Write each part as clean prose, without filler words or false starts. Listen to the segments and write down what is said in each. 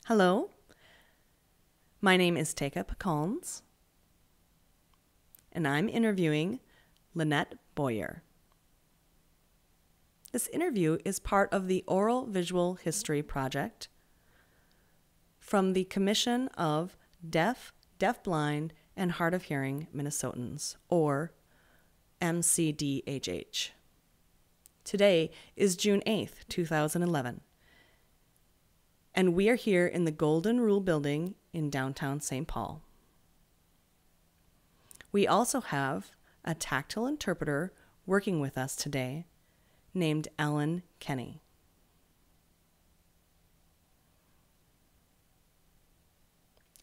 Hello, my name is Teka Pacolns, and I'm interviewing Lynette Boyer. This interview is part of the Oral Visual History Project from the Commission of Deaf, DeafBlind, and Hard of Hearing Minnesotans, or MNCDHH. Today is June 8th, 2011. And we are here in the Golden Rule Building in downtown St. Paul. We also have a tactile interpreter working with us today named Ellen Kenny.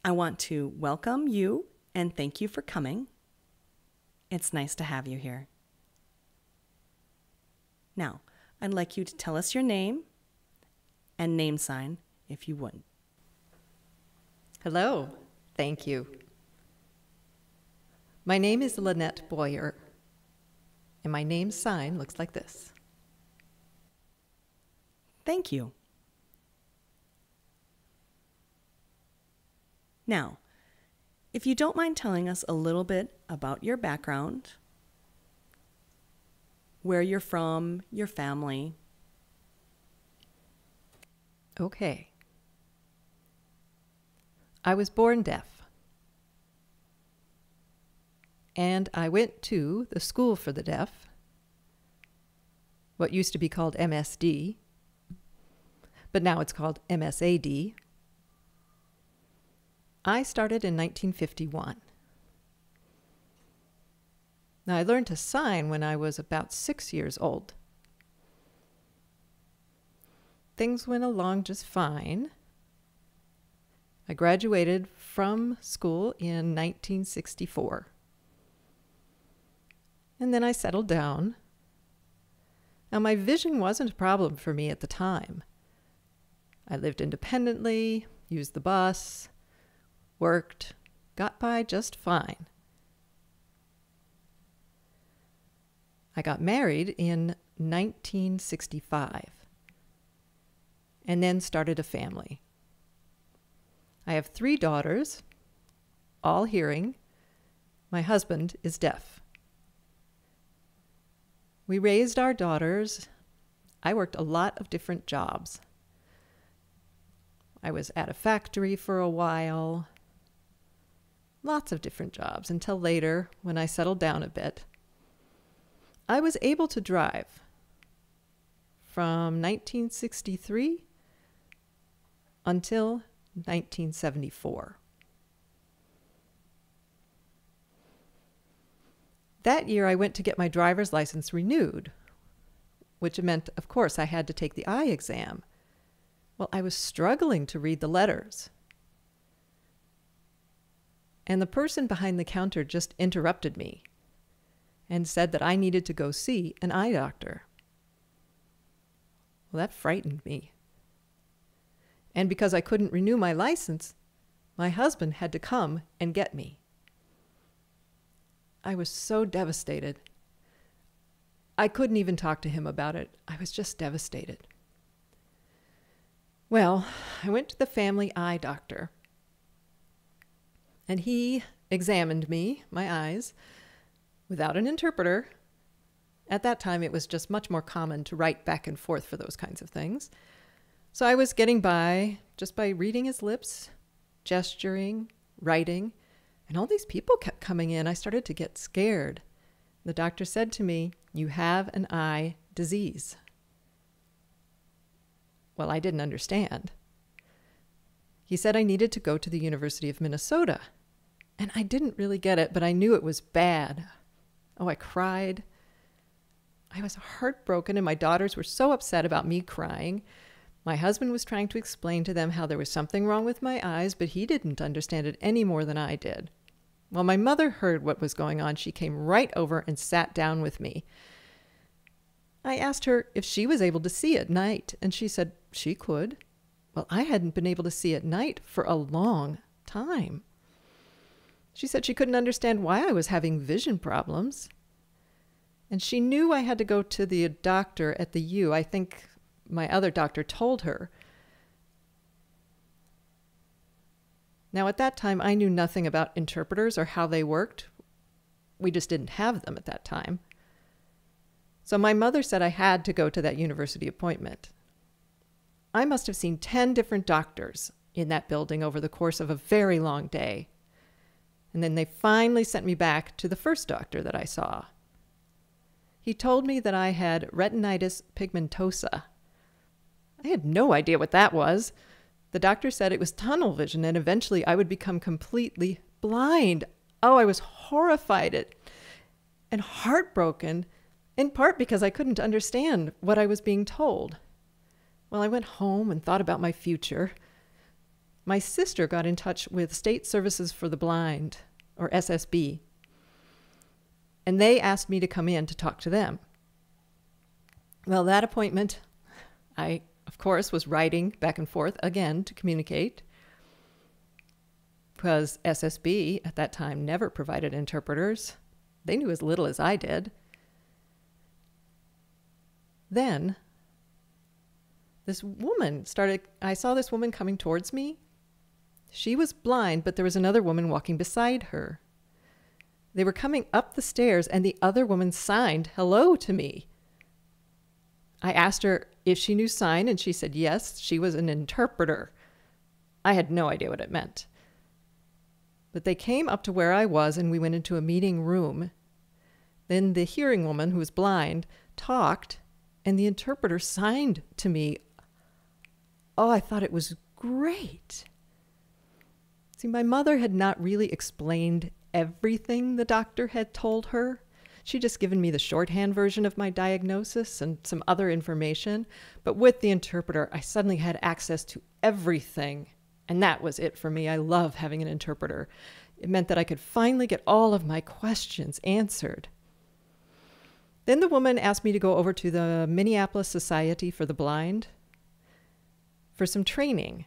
I want to welcome you and thank you for coming. It's nice to have you here. Now, I'd like you to tell us your name and name sign if you would. Hello, thank you. My name is Lynette Boyer, and my name sign looks like this. Thank you. Now, if you don't mind telling us a little bit about your background, where you're from, your family. Okay. I was born deaf, and I went to the School for the Deaf, what used to be called MSD, but now it's called MSAD. I started in 1951. Now, I learned to sign when I was about 6 years old. Things went along just fine. I graduated from school in 1964. And then I settled down. Now, my vision wasn't a problem for me at the time. I lived independently, used the bus, worked, got by just fine. I got married in 1965 and then started a family. I have 3 daughters, all hearing. My husband is deaf. We raised our daughters. I worked a lot of different jobs. I was at a factory for a while. Lots of different jobs until later when I settled down a bit. I was able to drive from 1963 until 1974. That year I went to get my driver's license renewed, which meant, of course, I had to take the eye exam. Well, I was struggling to read the letters. And the person behind the counter just interrupted me and said that I needed to go see an eye doctor. Well, that frightened me. And because I couldn't renew my license, my husband had to come and get me. I was so devastated. I couldn't even talk to him about it. I was just devastated. Well, I went to the family eye doctor, and he examined me, my eyes, without an interpreter. At that time, it was just much more common to write back and forth for those kinds of things. So I was getting by just by reading his lips, gesturing, writing, and all these people kept coming in. I started to get scared. The doctor said to me, "You have an eye disease." Well, I didn't understand. He said I needed to go to the University of Minnesota. And I didn't really get it, but I knew it was bad. Oh, I cried. I was heartbroken, and my daughters were so upset about me crying. My husband was trying to explain to them how there was something wrong with my eyes, but he didn't understand it any more than I did. Well, my mother heard what was going on. She came right over and sat down with me. I asked her if she was able to see at night, and she said she could. Well, I hadn't been able to see at night for a long time. She said she couldn't understand why I was having vision problems. And she knew I had to go to the doctor at the U. I think my other doctor told her. Now, at that time, I knew nothing about interpreters or how they worked. We just didn't have them at that time. So my mother said I had to go to that university appointment. I must have seen 10 different doctors in that building over the course of a very long day. And then they finally sent me back to the first doctor that I saw. He told me that I had retinitis pigmentosa. I had no idea what that was. The doctor said it was tunnel vision and eventually I would become completely blind. Oh, I was horrified and heartbroken, in part because I couldn't understand what I was being told. Well, I went home and thought about my future. My sister got in touch with State Services for the Blind, or SSB, and they asked me to come in to talk to them. Well, that appointment, I, of course, was writing back and forth again to communicate, because SSB at that time never provided interpreters. They knew as little as I did. Then this woman I saw this woman coming towards me. She was blind, but there was another woman walking beside her. They were coming up the stairs and the other woman signed hello to me. I asked her if she knew sign and she said yes, she was an interpreter. I had no idea what it meant. But they came up to where I was and we went into a meeting room. Then the hearing woman, who was blind, talked and the interpreter signed to me. Oh, I thought it was great. See, my mother had not really explained everything the doctor had told her. She'd just given me the shorthand version of my diagnosis and some other information. But with the interpreter, I suddenly had access to everything. And that was it for me. I love having an interpreter. It meant that I could finally get all of my questions answered. Then the woman asked me to go over to the Minneapolis Society for the Blind for some training.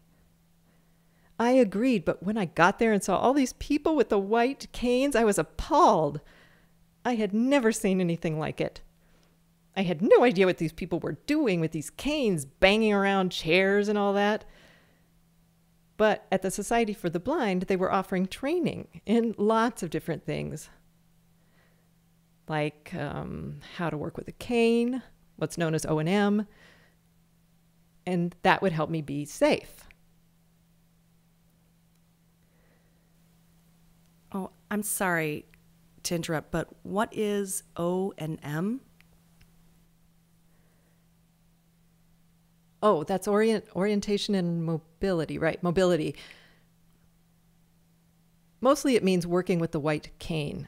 I agreed, but when I got there and saw all these people with the white canes, I was appalled. I had never seen anything like it. I had no idea what these people were doing with these canes, banging around chairs and all that. But at the Society for the Blind, they were offering training in lots of different things, like how to work with a cane, what's known as O&M, and that would help me be safe. Oh, I'm sorry to interrupt, but what is O&M? Oh, that's orientation and mobility, right? Mobility. Mostly it means working with the white cane.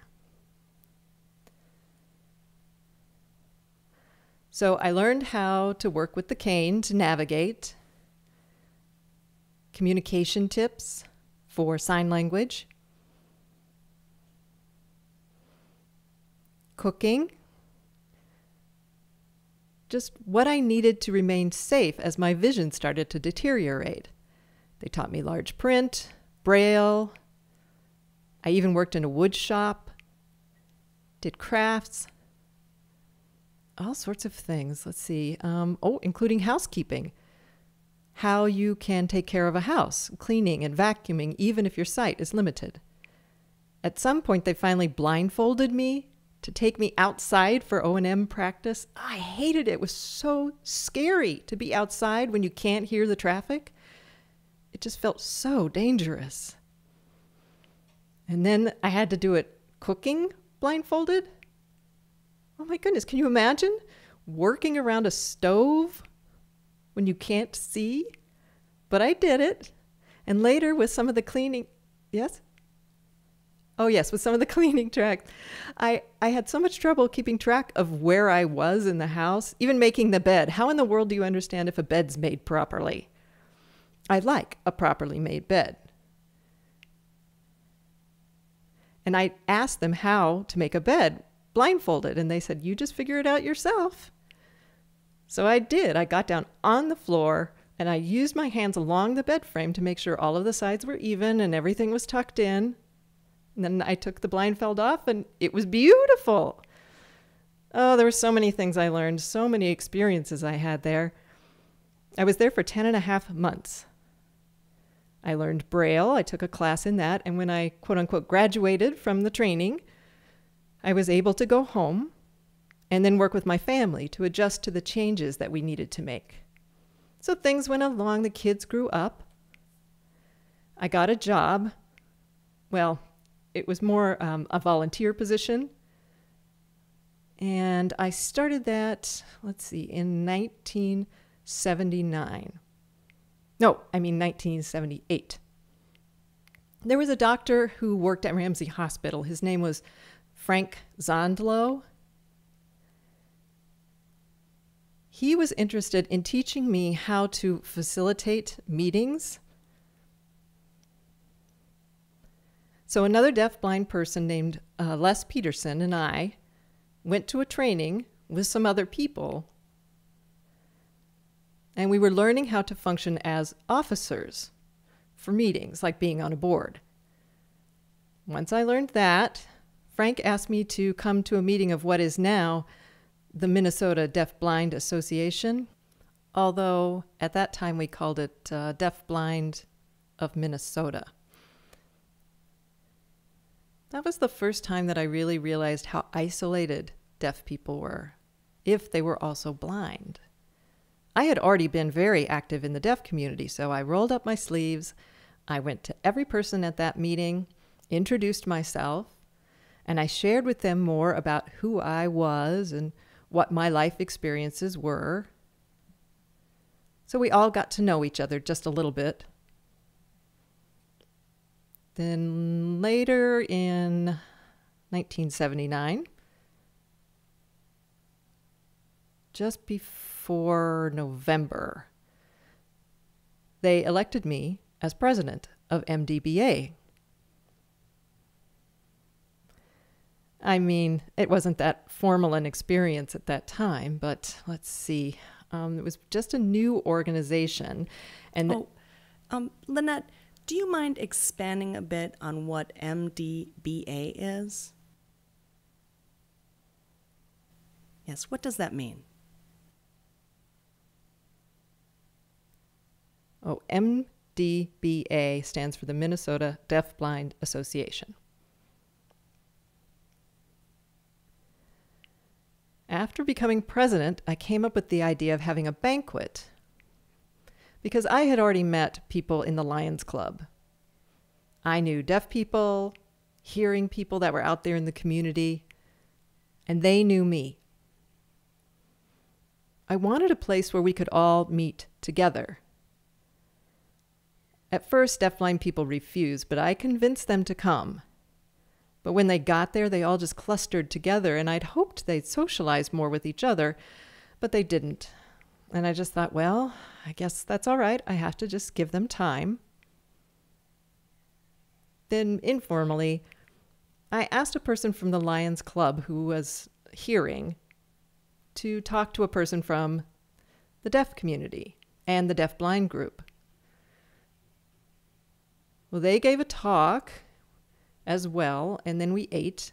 So I learned how to work with the cane to navigate, communication tips for sign language, cooking, just what I needed to remain safe as my vision started to deteriorate. They taught me large print, Braille. I even worked in a wood shop, did crafts, all sorts of things. Let's see. Including housekeeping. How you can take care of a house, cleaning and vacuuming, even if your sight is limited. At some point, they finally blindfolded me to take me outside for O&M practice. I hated it. It was so scary to be outside when you can't hear the traffic. It just felt so dangerous. And then I had to do it cooking blindfolded. Oh my goodness, can you imagine working around a stove when you can't see? But I did it. And later with some of the cleaning, yes? Oh yes, with some of the cleaning tracks. I had so much trouble keeping track of where I was in the house, even making the bed. How in the world do you understand if a bed's made properly? I like a properly made bed. And I asked them how to make a bed blindfolded, and they said, you just figure it out yourself. So I did. I got down on the floor, and I used my hands along the bed frame to make sure all of the sides were even and everything was tucked in. And then I took the blindfold off, and it was beautiful. Oh, there were so many things I learned, so many experiences I had there. I was there for 10.5 months. I learned Braille. I took a class in that. And when I, quote unquote, graduated from the training, I was able to go home and then work with my family to adjust to the changes that we needed to make. So things went along. The kids grew up. I got a job. Well, it was more a volunteer position. And I started that, in 1979. No, I mean 1978. There was a doctor who worked at Ramsey Hospital. His name was Frank Zondlow. He was interested in teaching me how to facilitate meetings. So another deafblind person named Les Peterson and I went to a training with some other people, and we were learning how to function as officers for meetings, like being on a board. Once I learned that, Frank asked me to come to a meeting of what is now the Minnesota DeafBlind Association, although at that time we called it DeafBlind of Minnesota. That was the first time that I really realized how isolated deaf people were, if they were also blind. I had already been very active in the deaf community, so I rolled up my sleeves. I went to every person at that meeting, introduced myself, and I shared with them more about who I was and what my life experiences were. So we all got to know each other just a little bit. Then later in 1979, just before November, they elected me as president of MDBA. I mean, it wasn't that formal an experience at that time, but let's see. It was just a new organization. And Lynette, do you mind expanding a bit on what MDBA is? Yes, what does that mean? Oh, MDBA stands for the Minnesota DeafBlind Association. After becoming president, I came up with the idea of having a banquet because I had already met people in the Lions Club. I knew deaf people, hearing people that were out there in the community, and they knew me. I wanted a place where we could all meet together. At first, deafblind people refused, but I convinced them to come. But when they got there, they all just clustered together, and I'd hoped they'd socialize more with each other, but they didn't. And I just thought, well, I guess that's all right. I have to just give them time. Then informally, I asked a person from the Lions Club who was hearing to talk to a person from the deaf community and the deafblind group. Well, they gave a talk as well, and then we ate.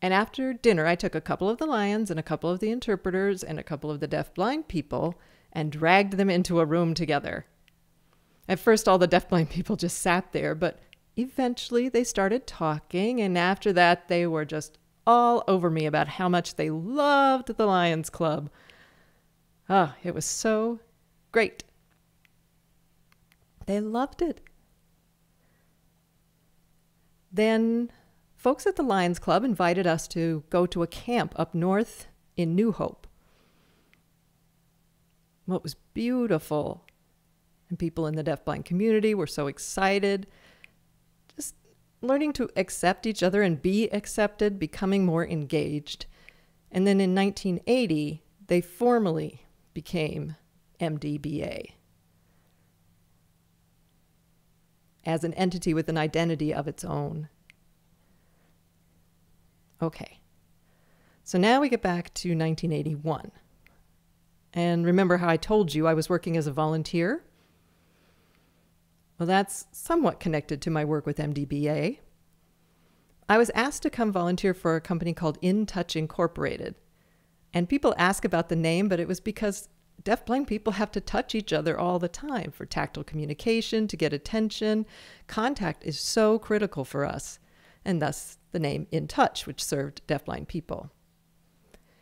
And after dinner, I took a couple of the Lions and a couple of the interpreters and a couple of the deafblind people and dragged them into a room together. At first, all the deafblind people just sat there, but eventually they started talking, and after that, they were just all over me about how much they loved the Lions Club. Ah, it was so great. They loved it. Then folks at the Lions Club invited us to go to a camp up north in New Hope. Well, it was beautiful. And people in the deafblind community were so excited. Just learning to accept each other and be accepted, becoming more engaged. And then in 1980, they formally became MDBA as an entity with an identity of its own. Okay, so now we get back to 1981. And remember how I told you I was working as a volunteer? Well, that's somewhat connected to my work with MDBA. I was asked to come volunteer for a company called InTouch Incorporated. And people ask about the name, but it was because Deafblind people have to touch each other all the time for tactile communication, to get attention. Contact is so critical for us, and thus the name InTouch, which served deafblind people.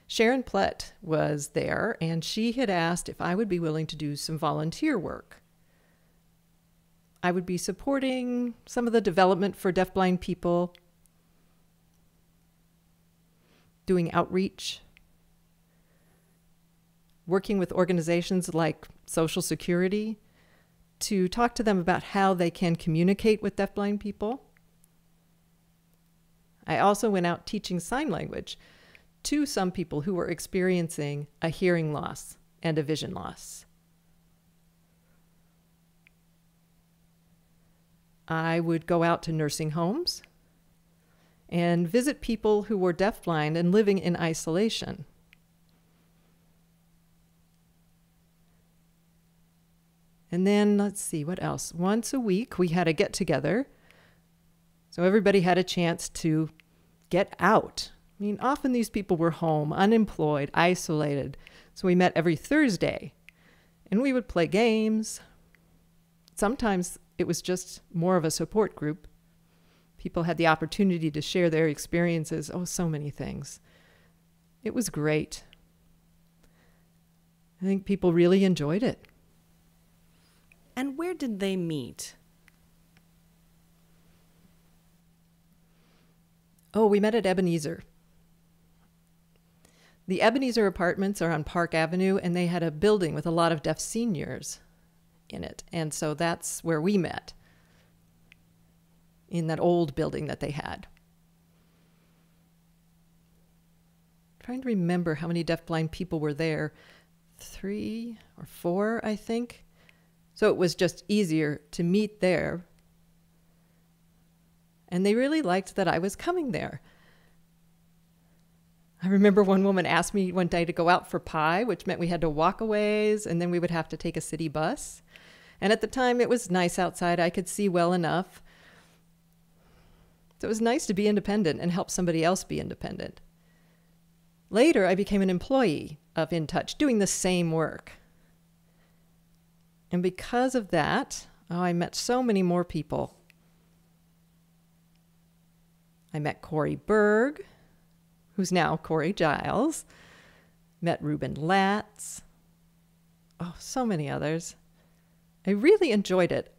Sharon Plett was there, and she had asked if I would be willing to do some volunteer work. I would be supporting some of the development for deafblind people, doing outreach, working with organizations like Social Security to talk to them about how they can communicate with deafblind people. I also went out teaching sign language to some people who were experiencing a hearing loss and a vision loss. I would go out to nursing homes and visit people who were deafblind and living in isolation. And then, let's see, what else? Once a week, we had a get-together. So everybody had a chance to get out. I mean, often these people were home, unemployed, isolated. So we met every Thursday, and we would play games. Sometimes it was just more of a support group. People had the opportunity to share their experiences. Oh, so many things. It was great. I think people really enjoyed it. And where did they meet? Oh, we met at Ebenezer. The Ebenezer apartments are on Park Avenue, and they had a building with a lot of deaf seniors in it. And so that's where we met, in that old building that they had. I'm trying to remember how many deafblind people were there. 3 or 4, I think. So it was just easier to meet there. And they really liked that I was coming there. I remember one woman asked me one day to go out for pie, which meant we had to walk a ways, and then we would have to take a city bus. And at the time, it was nice outside. I could see well enough. So it was nice to be independent and help somebody else be independent. Later, I became an employee of InTouch, doing the same work. And because of that, I met so many more people. I met Corey Berg, who's now Corey Giles. Met Ruben Latz. Oh, so many others. I really enjoyed it.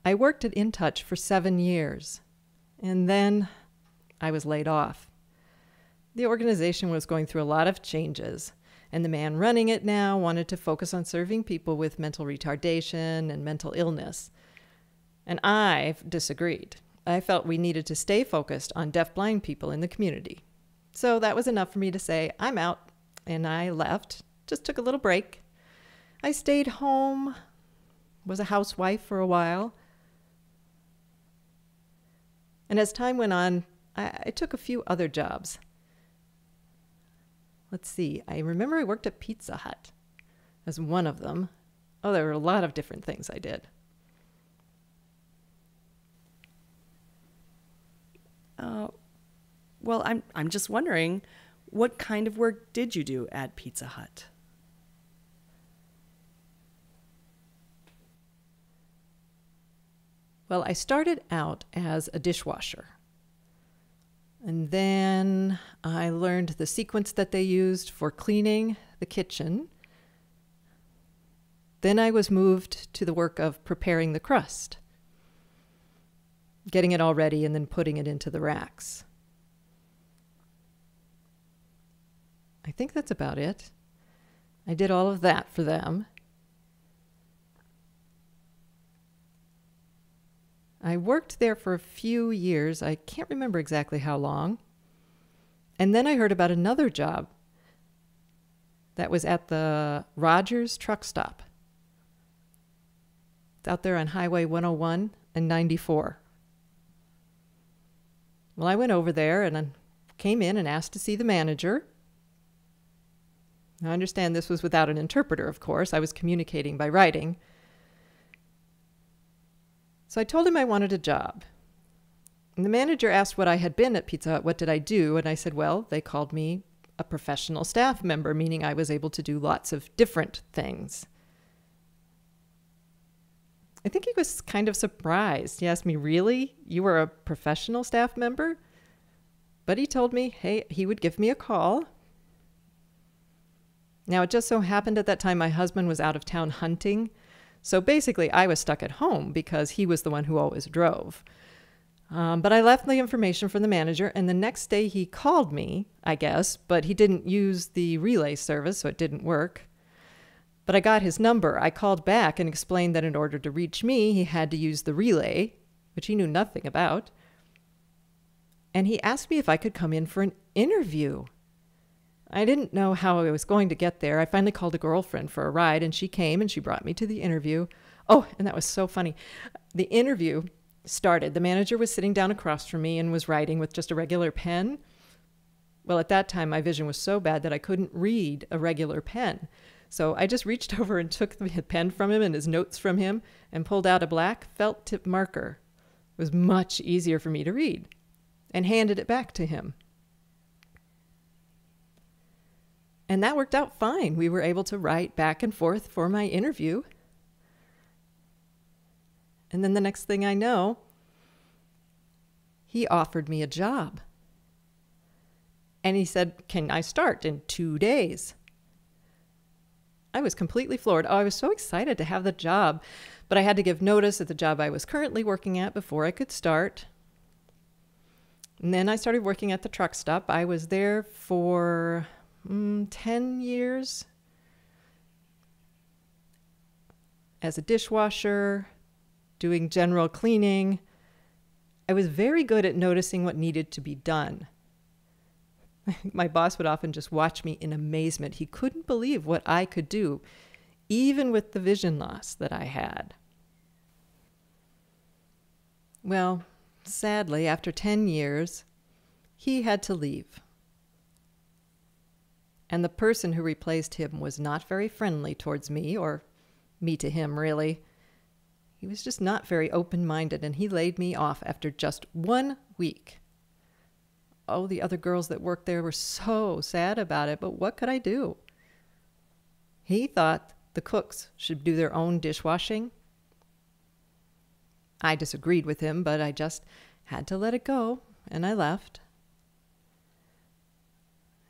I worked at InTouch for 7 years, and then I was laid off. The organization was going through a lot of changes, and the man running it now wanted to focus on serving people with mental retardation and mental illness. And I disagreed. I felt we needed to stay focused on deafblind people in the community. So that was enough for me to say, I'm out, and I left, just took a little break. I stayed home, was a housewife for a while. And as time went on, I took a few other jobs. Let's see, I remember I worked at Pizza Hut as one of them. Oh, there were a lot of different things I did. Well, I'm just wondering, what kind of work did you do at Pizza Hut? Well, I started out as a dishwasher. And then I learned the sequence that they used for cleaning the kitchen. Then I was moved to the work of preparing the crust, getting it all ready and then putting it into the racks. I think that's about it. I did all of that for them. I worked there for a few years. I can't remember exactly how long. And then I heard about another job that was at the Rogers truck stop. It's out there on Highway 101 and 94. Well, I went over there and I came in and asked to see the manager. Now, I understand this was without an interpreter, of course. I was communicating by writing. So I told him I wanted a job. And the manager asked what I had been at Pizza Hut. What did I do? And I said, well, they called me a professional staff member, meaning I was able to do lots of different things. I think he was kind of surprised. He asked me, "Really? You were a professional staff member?" But he told me, hey, he would give me a call. Now, it just so happened at that time my husband was out of town hunting. So basically, I was stuck at home because he was the one who always drove. But I left the information for the manager, and the next day he called me, I guess, but he didn't use the relay service, so it didn't work. But I got his number. I called back and explained that in order to reach me, he had to use the relay, which he knew nothing about. And he asked me if I could come in for an interview. I didn't know how I was going to get there. I finally called a girlfriend for a ride, and she came and she brought me to the interview. Oh, and that was so funny. The interview started. The manager was sitting down across from me and was writing with just a regular pen. Well, at that time, my vision was so bad that I couldn't read a regular pen. So I just reached over and took the pen from him and his notes from him and pulled out a black felt tip marker. It was much easier for me to read, and handed it back to him. And that worked out fine. We were able to write back and forth for my interview. And then the next thing I know, he offered me a job. And he said, "Can I start in 2 days?" I was completely floored. Oh, I was so excited to have the job, but I had to give notice at the job I was currently working at before I could start. And then I started working at the truck stop. I was there for 10 years as a dishwasher, doing general cleaning. I was very good at noticing what needed to be done. My boss would often just watch me in amazement. He couldn't believe what I could do, even with the vision loss that I had. Well, sadly, after 10 years, he had to leave. And the person who replaced him was not very friendly towards me, or me to him, really. He was just not very open-minded, and he laid me off after just 1 week. Oh, the other girls that worked there were so sad about it, but what could I do? He thought the cooks should do their own dishwashing. I disagreed with him, but I just had to let it go, and I left.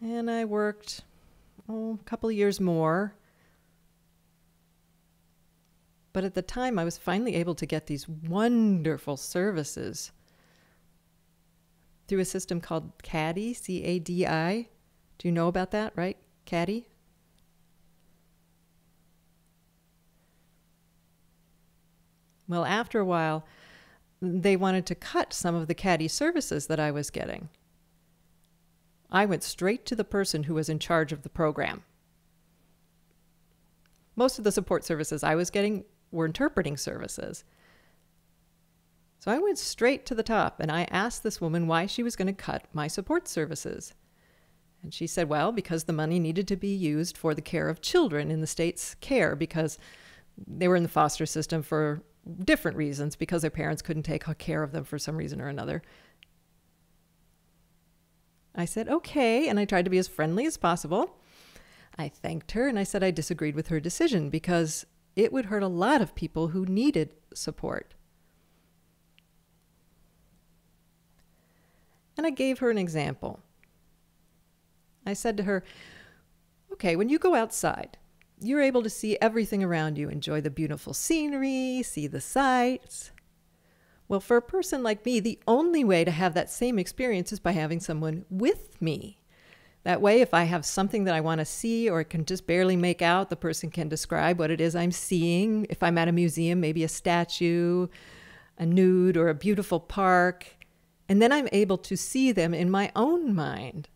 And I worked, a couple of years more. But at the time, I was finally able to get these wonderful services through a system called CADI, C-A-D-I. Do you know about that, right? CADI? Well, after a while, they wanted to cut some of the CADI services that I was getting. I went straight to the person who was in charge of the program. Most of the support services I was getting were interpreting services. So I went straight to the top, and I asked this woman why she was going to cut my support services. And she said, well, because the money needed to be used for the care of children in the state's care, because they were in the foster system for different reasons, because their parents couldn't take care of them for some reason or another. I said, okay, and I tried to be as friendly as possible. I thanked her, and I said I disagreed with her decision because it would hurt a lot of people who needed support. And I gave her an example. I said to her, okay, when you go outside, you're able to see everything around you, enjoy the beautiful scenery, see the sights. Well, for a person like me, the only way to have that same experience is by having someone with me. That way, if I have something that I want to see or can just barely make out, the person can describe what it is I'm seeing. If I'm at a museum, maybe a statue, a nude, or a beautiful park. And then I'm able to see them in my own mind.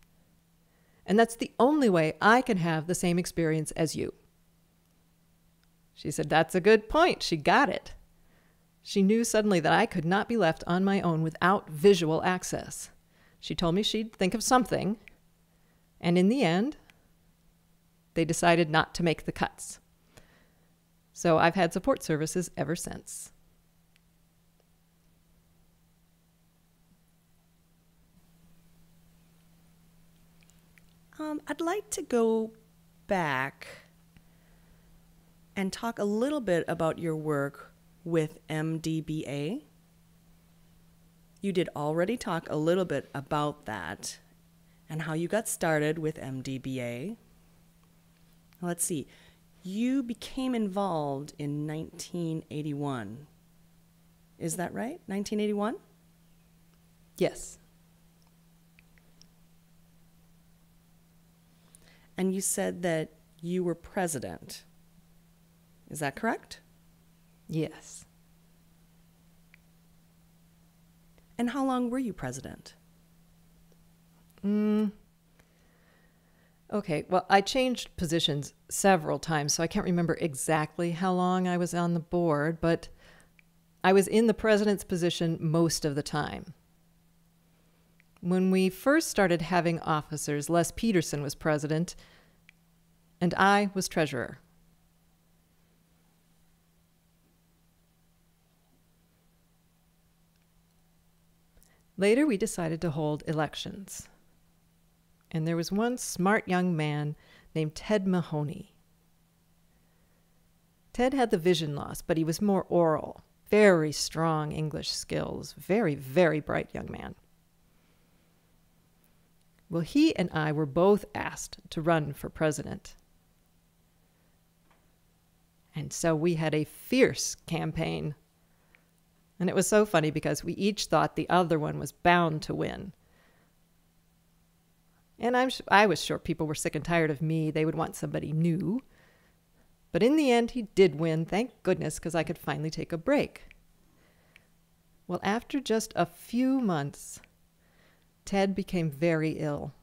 And that's the only way I can have the same experience as you. She said, that's a good point. She got it. She knew suddenly that I could not be left on my own without visual access. She told me she'd think of something. And in the end, they decided not to make the cuts. So I've had support services ever since. I'd like to go back and talk a little bit about your work with MDBA. You did already talk a little bit about that and how you got started with MDBA. Let's see. You became involved in 1981. Is that right? 1981? Yes. And you said that you were president. Is that correct? Yes. And how long were you president? Okay, well, I changed positions several times, so I can't remember exactly how long I was on the board, but I was in the president's position most of the time. When we first started having officers, Les Peterson was president, and I was treasurer. Later, we decided to hold elections. And there was one smart young man named Ted Mahoney. Ted had the vision loss, but he was more oral, very strong English skills, very, very bright young man. Well, he and I were both asked to run for president. And so we had a fierce campaign. And it was so funny because we each thought the other one was bound to win. And I was sure people were sick and tired of me. They would want somebody new. But in the end, he did win, thank goodness, because I could finally take a break. Well, after just a few months, Ted became very ill.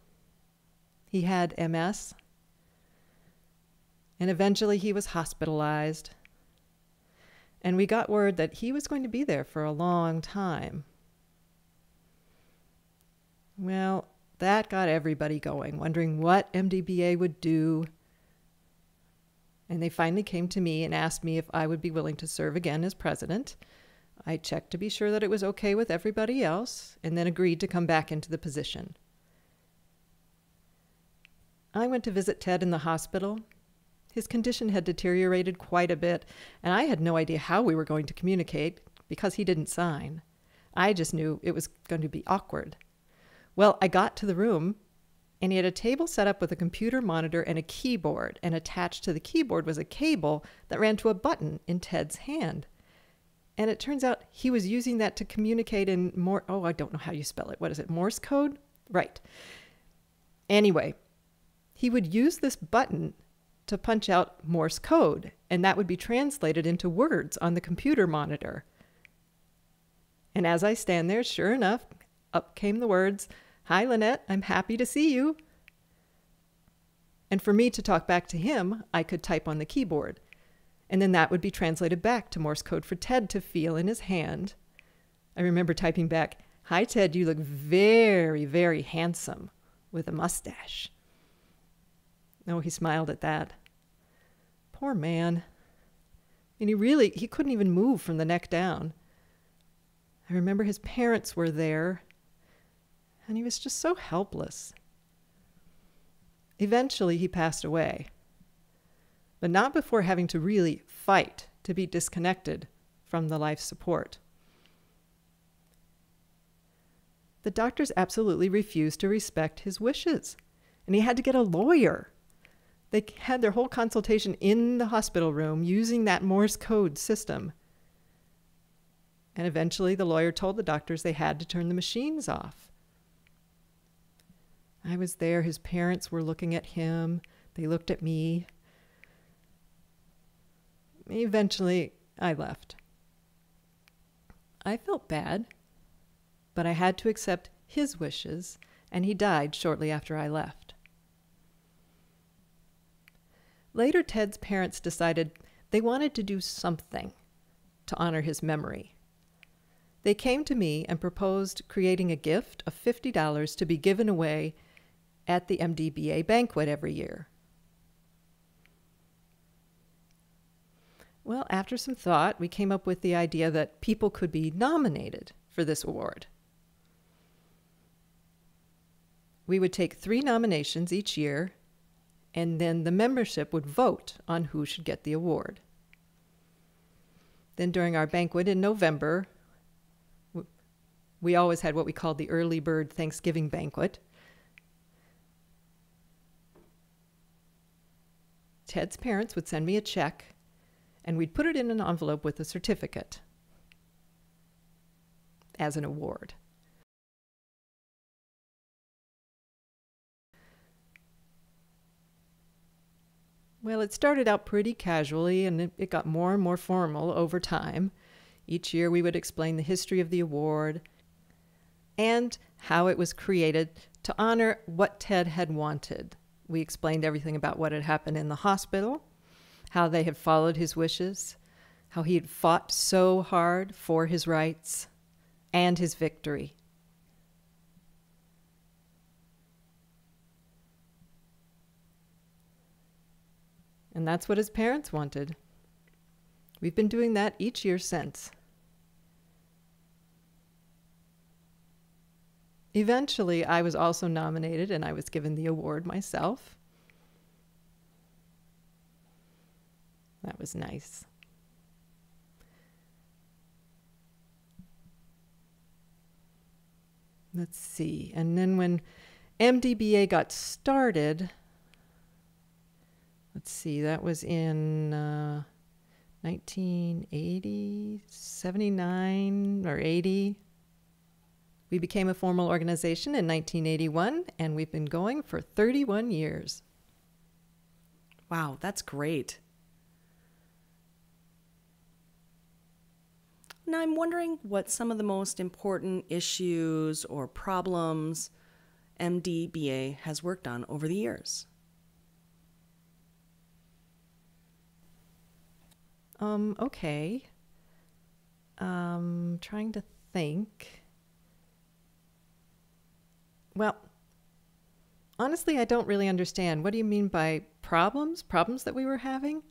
He had MS, and eventually he was hospitalized. And we got word that he was going to be there for a long time. Well, that got everybody going, wondering what MDBA would do. And they finally came to me and asked me if I would be willing to serve again as president. I checked to be sure that it was okay with everybody else, and then agreed to come back into the position. I went to visit Ted in the hospital. His condition had deteriorated quite a bit, and I had no idea how we were going to communicate because he didn't sign. I just knew it was going to be awkward. Well, I got to the room, and he had a table set up with a computer monitor and a keyboard, and attached to the keyboard was a cable that ran to a button in Ted's hand. And it turns out he was using that to communicate in I don't know how you spell it. What is it, Morse code? Right. Anyway, he would use this button to punch out Morse code, and that would be translated into words on the computer monitor. And as I stand there, sure enough, up came the words, "Hi, Lynette, I'm happy to see you." And for me to talk back to him, I could type on the keyboard. And then that would be translated back to Morse code for Ted to feel in his hand. I remember typing back, "Hi, Ted, you look very, very handsome with a mustache." Oh, he smiled at that. Poor man. And he couldn't even move from the neck down. I remember his parents were there, and he was just so helpless. Eventually, he passed away, but not before having to really fight to be disconnected from the life support. The doctors absolutely refused to respect his wishes, and he had to get a lawyer. They had their whole consultation in the hospital room using that Morse code system. And eventually the lawyer told the doctors they had to turn the machines off. I was there. His parents were looking at him. They looked at me. Eventually, I left. I felt bad, but I had to accept his wishes, and he died shortly after I left. Later, Ted's parents decided they wanted to do something to honor his memory. They came to me and proposed creating a gift of $50 to be given away at the MDBA banquet every year. Well, after some thought, we came up with the idea that people could be nominated for this award. we would take 3 nominations each year, and then the membership would vote on who should get the award. Then during our banquet in November, we always had what we called the early bird Thanksgiving banquet. Ted's parents would send me a check, and we'd put it in an envelope with a certificate as an award. Well, it started out pretty casually, and it got more and more formal over time. Each year we would explain the history of the award and how it was created to honor what Ted had wanted. We explained everything about what had happened in the hospital, how they had followed his wishes, how he had fought so hard for his rights and his victory. And that's what his parents wanted. We've been doing that each year since. Eventually, I was also nominated, and I was given the award myself. That was nice. Let's see. And then when MDBA got started, let's see, that was in 1980, 79 or 80. We became a formal organization in 1981, and we've been going for 31 years. Wow, that's great. Now I'm wondering what some of the most important issues or problems MDBA has worked on over the years. Okay. Trying to think. Well, honestly, I don't really understand. What do you mean by problems? Problems that we were having?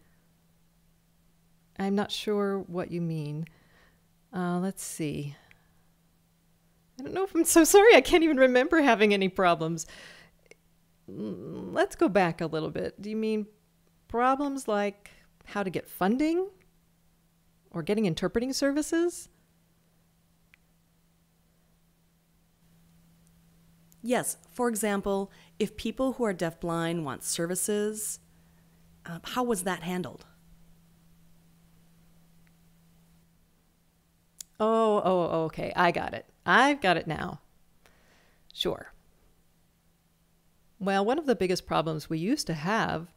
I'm not sure what you mean. Let's see. I don't know if I'm so sorry. I can't even remember having any problems. Let's go back a little bit. Do you mean problems like how to get funding or getting interpreting services? Yes, for example, if people who are deafblind want services, how was that handled? Oh, okay. I got it. I've got it now. Sure. Well, one of the biggest problems we used to have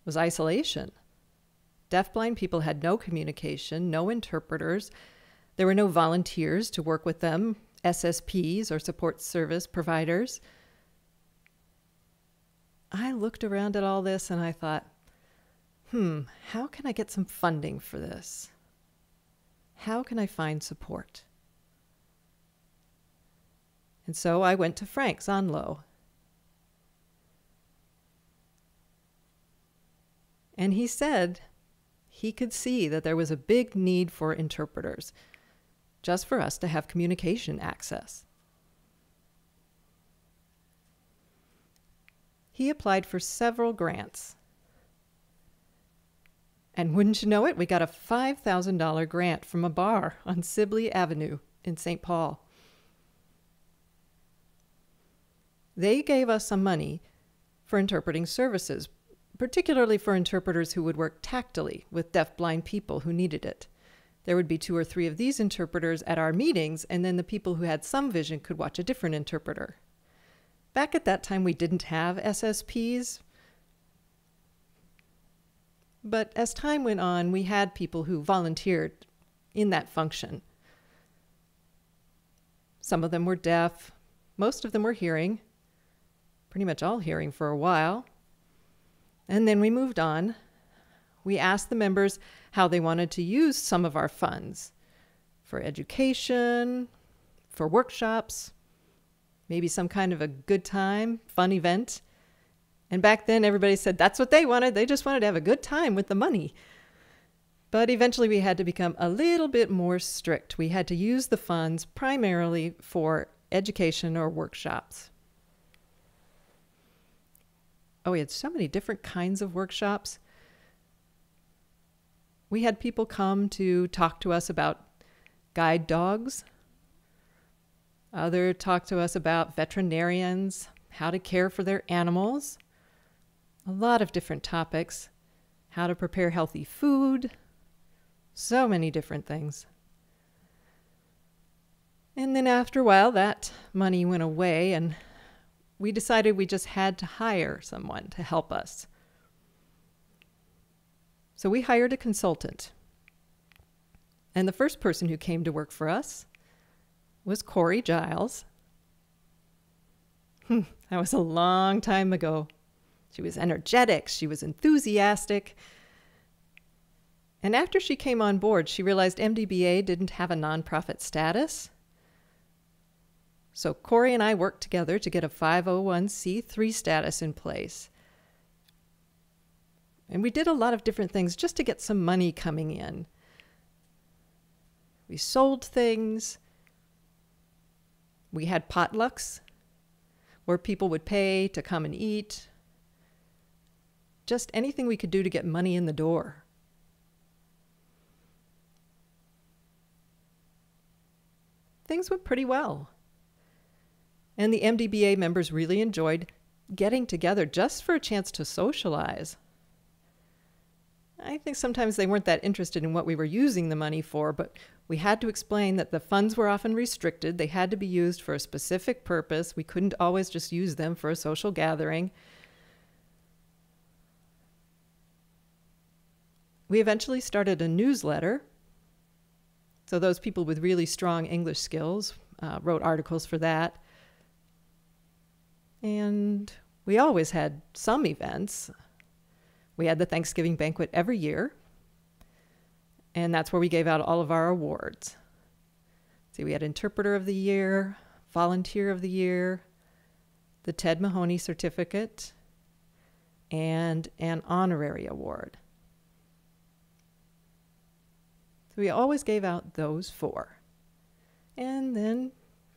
was isolation. Deafblind people had no communication, no interpreters. There were no volunteers to work with them, SSPs or support service providers. I looked around at all this and I thought, how can I get some funding for this? How can I find support? And so I went to Frank Zonlow. And he said he could see that there was a big need for interpreters, just for us to have communication access. He applied for several grants. And wouldn't you know it, we got a $5,000 grant from a bar on Sibley Avenue in St. Paul. They gave us some money for interpreting services, particularly for interpreters who would work tactily with deaf-blind people who needed it. There would be 2 or 3 of these interpreters at our meetings, and then the people who had some vision could watch a different interpreter. Back at that time, we didn't have SSPs. But as time went on, we had people who volunteered in that function. Some of them were deaf. Most of them were hearing. Pretty much all hearing for a while. And then we moved on. We asked the members how they wanted to use some of our funds for education, for workshops, maybe some kind of a good time, fun event. And back then everybody said that's what they wanted. They just wanted to have a good time with the money. But eventually we had to become a little bit more strict. We had to use the funds primarily for education or workshops. Oh, we had so many different kinds of workshops. We had people come to talk to us about guide dogs. Others talked to us about veterinarians, how to care for their animals. A lot of different topics. How to prepare healthy food. So many different things. And then after a while, that money went away, and we decided we just had to hire someone to help us. So we hired a consultant. And the first person who came to work for us was Corey Giles. That was a long time ago. She was energetic, she was enthusiastic. And after she came on board, she realized MDBA didn't have a nonprofit status. So Corey and I worked together to get a 501c3 status in place. And we did a lot of different things just to get some money coming in. We sold things. We had potlucks where people would pay to come and eat. Just anything we could do to get money in the door. Things went pretty well. And the MDBA members really enjoyed getting together just for a chance to socialize. I think sometimes they weren't that interested in what we were using the money for, but we had to explain that the funds were often restricted. They had to be used for a specific purpose. We couldn't always just use them for a social gathering. We eventually started a newsletter. So those people with really strong English skills wrote articles for that. And we always had some events. We had the Thanksgiving banquet every year. And that's where we gave out all of our awards. See, we had Interpreter of the Year, Volunteer of the Year, the Ted Mahoney Certificate, and an honorary award. So we always gave out those 4. And then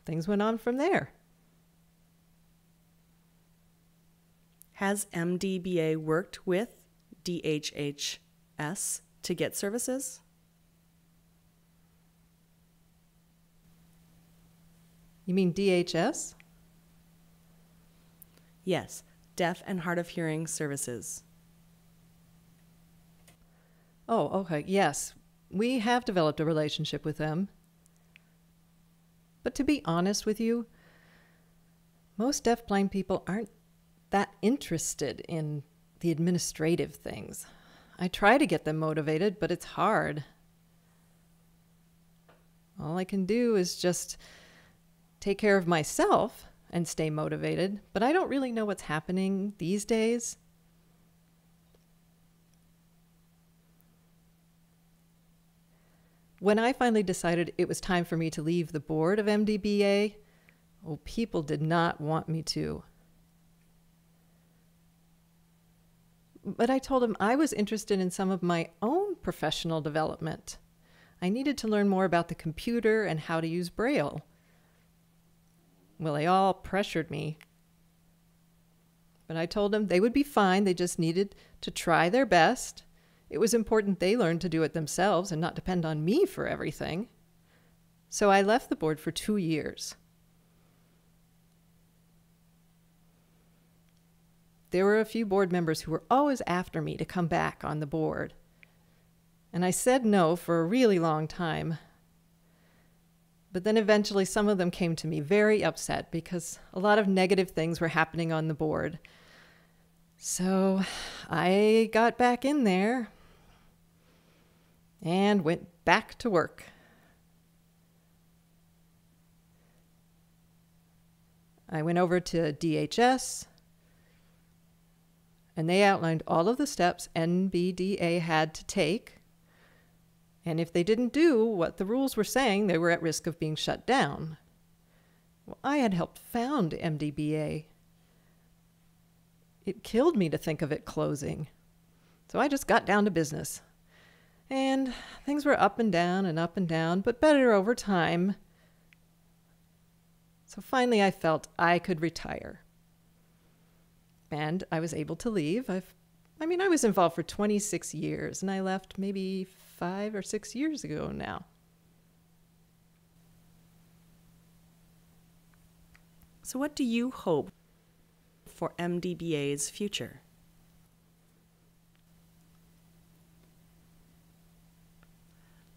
things went on from there. Has MDBA worked with DHHS to get services? You mean DHS? Yes, Deaf and Hard of Hearing Services. Oh, okay, yes. We have developed a relationship with them. But to be honest with you, most deafblind people aren't that interested in the administrative things. I try to get them motivated, but it's hard. All I can do is just take care of myself and stay motivated, but I don't really know what's happening these days. When I finally decided it was time for me to leave the board of MDBA, oh, people did not want me to. But I told him I was interested in some of my own professional development. I needed to learn more about the computer and how to use Braille. Well, they all pressured me. But I told them they would be fine. They just needed to try their best. It was important they learn to do it themselves and not depend on me for everything. So I left the board for 2 years. There were a few board members who were always after me to come back on the board. And I said no for a really long time. But then eventually some of them came to me very upset because a lot of negative things were happening on the board. So I got back in there and went back to work. I went over to DHS, and they outlined all of the steps NBDA had to take. And if they didn't do what the rules were saying, they were at risk of being shut down. Well, I had helped found MDBA. It killed me to think of it closing. So I just got down to business. And things were up and down, but better over time. So finally I felt I could retire. And I was able to leave. I was involved for 26 years, and I left maybe 5 or 6 years ago now. So what do you hope for MDBA's future?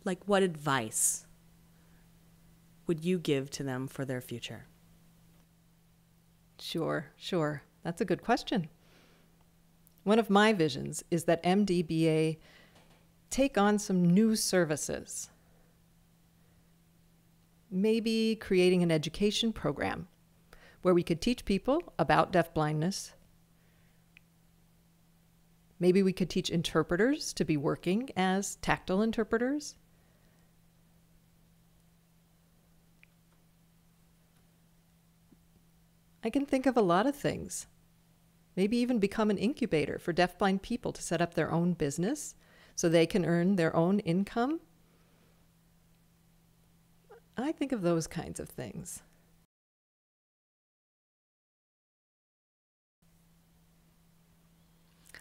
Like, what advice would you give to them for their future? Sure. That's a good question. One of my visions is that MDBA take on some new services. Maybe creating an education program where we could teach people about deafblindness. Maybe we could teach interpreters to be working as tactile interpreters. I can think of a lot of things. Maybe even become an incubator for deafblind people to set up their own business so they can earn their own income. I think of those kinds of things.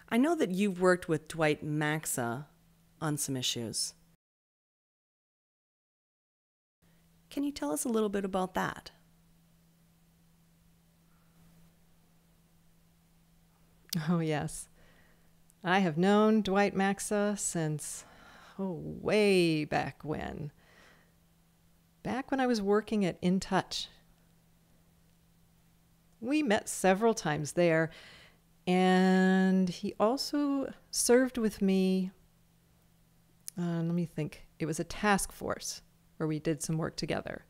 I know that you've worked with Dwight Maxa on some issues. Can you tell us a little bit about that? Oh, yes. I have known Dwight Maxa since, way back when. Back when I was working at InTouch. We met several times there, and he also served with me, let me think, it was a task force where we did some work together.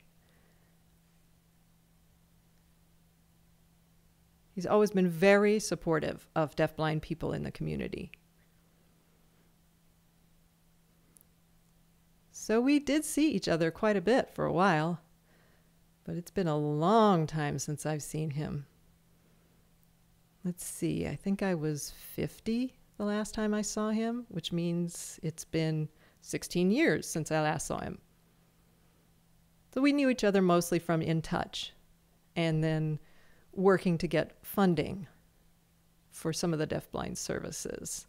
He's always been very supportive of deafblind people in the community. So we did see each other quite a bit for a while, but it's been a long time since I've seen him. Let's see, I think I was 50 the last time I saw him, which means it's been 16 years since I last saw him. So we knew each other mostly from InTouch, and then working to get funding for some of the deafblind services.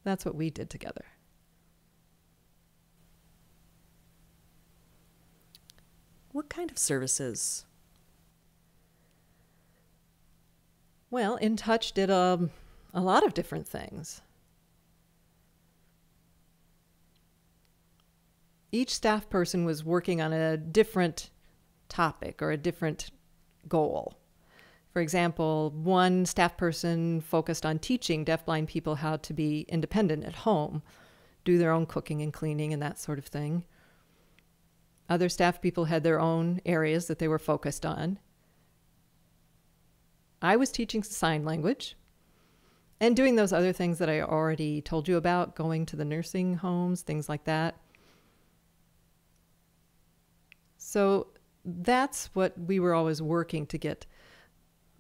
That's what we did together. What kind of services? Well, InTouch did a lot of different things. Each staff person was working on a different topic or a different goal. For example, one staff person focused on teaching deafblind people how to be independent at home, do their own cooking and cleaning and that sort of thing. Other staff people had their own areas that they were focused on. I was teaching sign language and doing those other things that I already told you about, going to the nursing homes, things like that. So that's what we were always working to get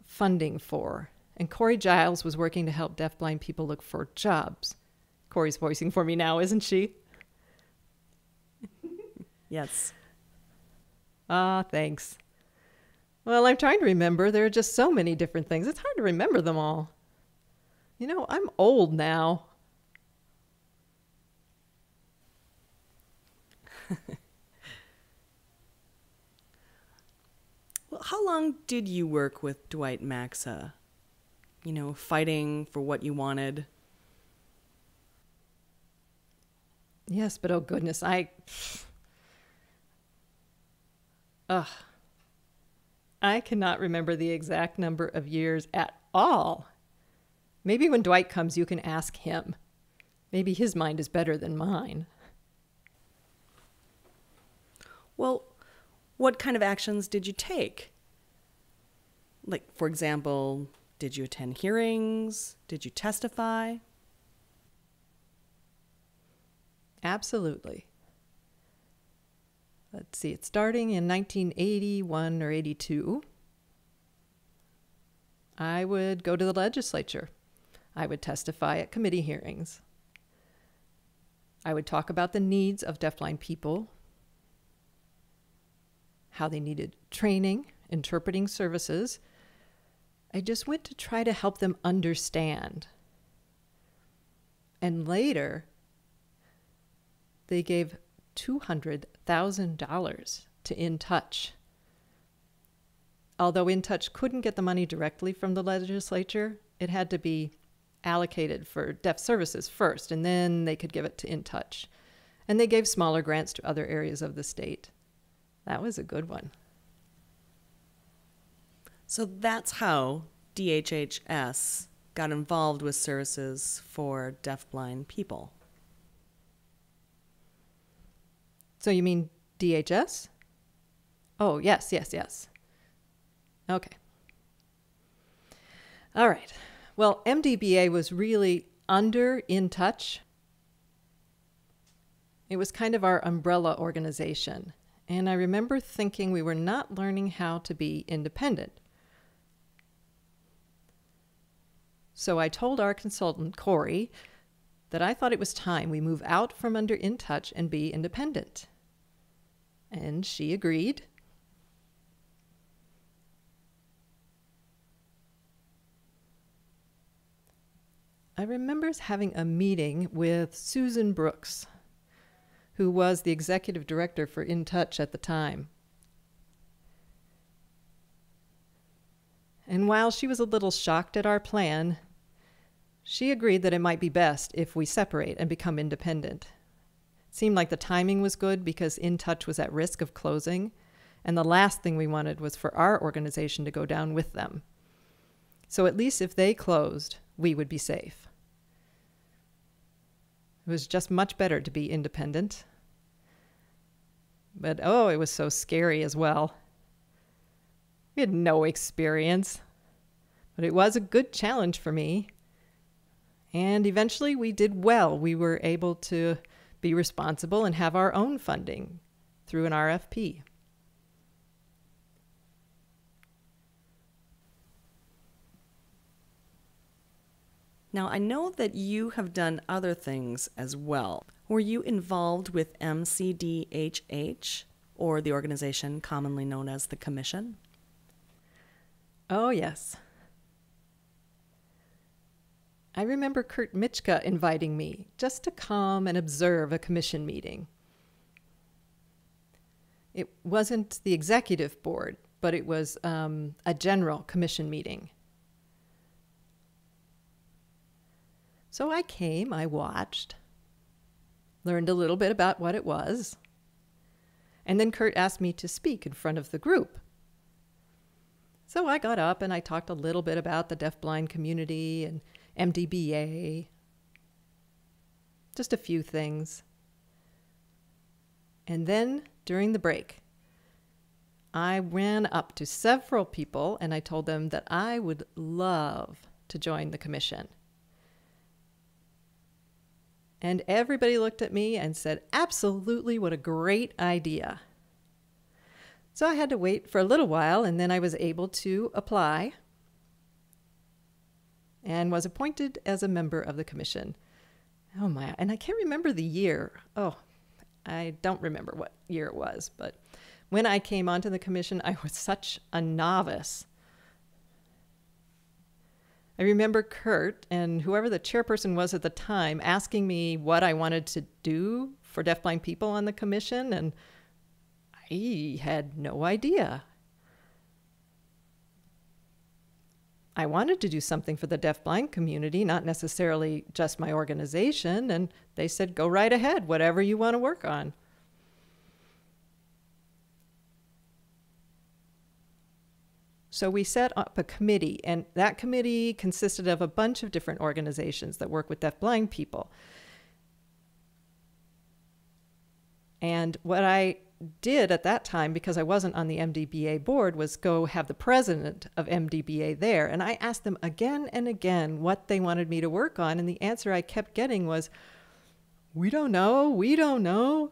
funding for. And Corey Giles was working to help deafblind people look for jobs. Corey's voicing for me now, isn't she? Yes. Thanks. Well, I'm trying to remember. There are just so many different things. It's hard to remember them all. You know, I'm old now. Well, how long did you work with Dwight Maxa? You know, fighting for what you wanted? Yes, but oh goodness, I cannot remember the exact number of years at all. Maybe when Dwight comes, you can ask him. Maybe his mind is better than mine. Well, what kind of actions did you take? Like, for example, did you attend hearings? Did you testify? Absolutely. Let's see, it's starting in 1981 or 82. I would go to the legislature. I would testify at committee hearings. I would talk about the needs of deafblind people, how they needed training, interpreting services, I just went to try to help them understand. And later, they gave $200,000 to InTouch. Although InTouch couldn't get the money directly from the legislature, it had to be allocated for deaf services first, and then they could give it to InTouch. And they gave smaller grants to other areas of the state. That was a good one. So that's how DHHS got involved with services for deafblind people. So you mean DHS? Oh, yes. Okay. All right. Well, MDBA was really under InTouch. It was kind of our umbrella organization. And I remember thinking we were not learning how to be independent. So I told our consultant, Corey, that I thought it was time we move out from under InTouch and be independent. And she agreed. I remember having a meeting with Susan Brooks, who was the executive director for InTouch at the time. And while she was a little shocked at our plan, she agreed that it might be best if we separate and become independent. It seemed like the timing was good because InTouch was at risk of closing, and the last thing we wanted was for our organization to go down with them. So at least if they closed, we would be safe. It was just much better to be independent. But oh, it was so scary as well. We had no experience, but it was a good challenge for me. And eventually we did well. We were able to be responsible and have our own funding through an RFP. Now, I know that you have done other things as well. Were you involved with MCDHH, or the organization commonly known as the Commission? Oh, yes. I remember Kurt Mitchka inviting me just to come and observe a commission meeting. It wasn't the executive board, but it was a general commission meeting. So I came, I watched, learned a little bit about what it was, and then Kurt asked me to speak in front of the group. So I got up and I talked a little bit about the deafblind community and MDBA, just a few things. And then during the break, I ran up to several people and I told them that I would love to join the commission. And everybody looked at me and said, absolutely, what a great idea. So I had to wait for a little while, and then I was able to apply and was appointed as a member of the commission. Oh my, and I can't remember the year. Oh, I don't remember what year it was, but when I came onto the commission, I was such a novice. I remember Kurt and whoever the chairperson was at the time asking me what I wanted to do for deafblind people on the commission, and I had no idea. I wanted to do something for the deafblind community, not necessarily just my organization, and they said, go right ahead, whatever you want to work on. So we set up a committee, and that committee consisted of a bunch of different organizations that work with deafblind people. And what I did at that time, because I wasn't on the MDBA board, was go have the president of MDBA there. And I asked them again and again what they wanted me to work on. And the answer I kept getting was, we don't know, we don't know.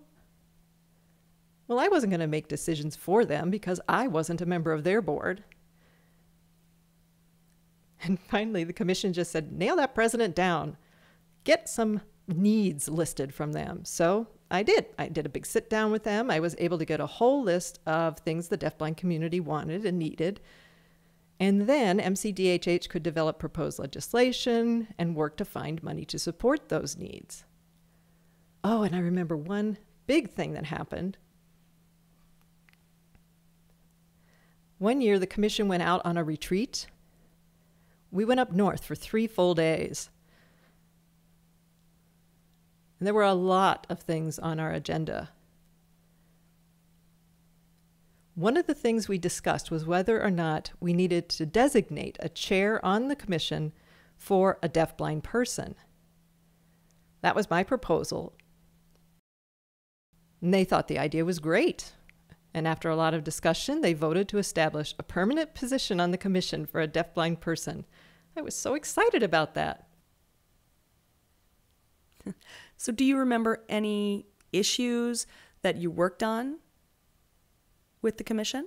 Well, I wasn't going to make decisions for them because I wasn't a member of their board. And finally, the commission just said, nail that president down. Get some needs listed from them. So I did. I did a big sit down with them. I was able to get a whole list of things the deafblind community wanted and needed. And then MCDHH could develop proposed legislation and work to find money to support those needs. Oh, and I remember one big thing that happened. One year, the commission went out on a retreat. We went up north for 3 full days. And there were a lot of things on our agenda. One of the things we discussed was whether or not we needed to designate a chair on the commission for a deafblind person. That was my proposal. And they thought the idea was great. And after a lot of discussion, they voted to establish a permanent position on the commission for a deafblind person. I was so excited about that. So do you remember any issues that you worked on with the commission?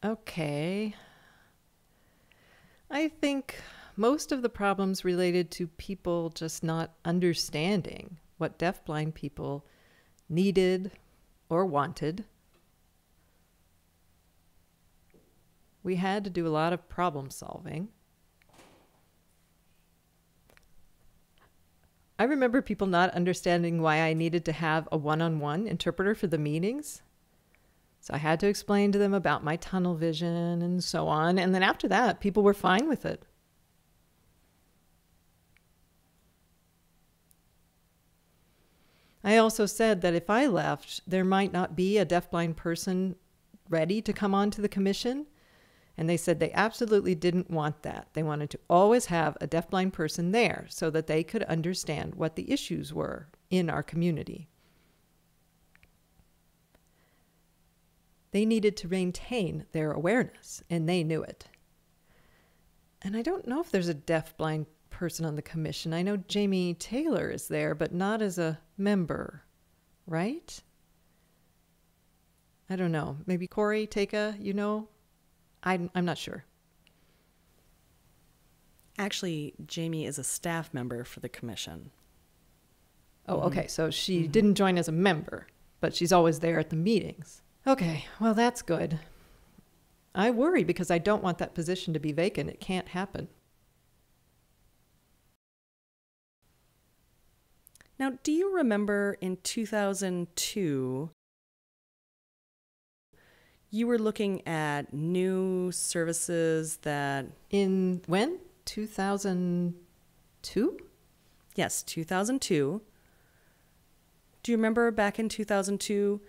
Okay. I think most of the problems related to people just not understanding what deafblind people needed or wanted. We had to do a lot of problem solving. I remember people not understanding why I needed to have a one-on-one interpreter for the meetings. So I had to explain to them about my tunnel vision and so on. And then after that, people were fine with it. I also said that if I left, there might not be a deafblind person ready to come on to the commission. And they said they absolutely didn't want that. They wanted to always have a deafblind person there so that they could understand what the issues were in our community. They needed to maintain their awareness, and they knew it. And I don't know if there's a deafblind person on the commission. I know Jamie Taylor is there, but not as a member, right? I don't know. Maybe Corey, Teka, you know? I'm not sure. Actually, Jamie is a staff member for the commission. Oh, okay. So she didn't join as a member, but she's always there at the meetings. Okay, well, that's good. I worry because I don't want that position to be vacant. It can't happen. Now, do you remember in 2002, you were looking at new services that... In when? 2002? Yes, 2002. Do you remember back in 2002,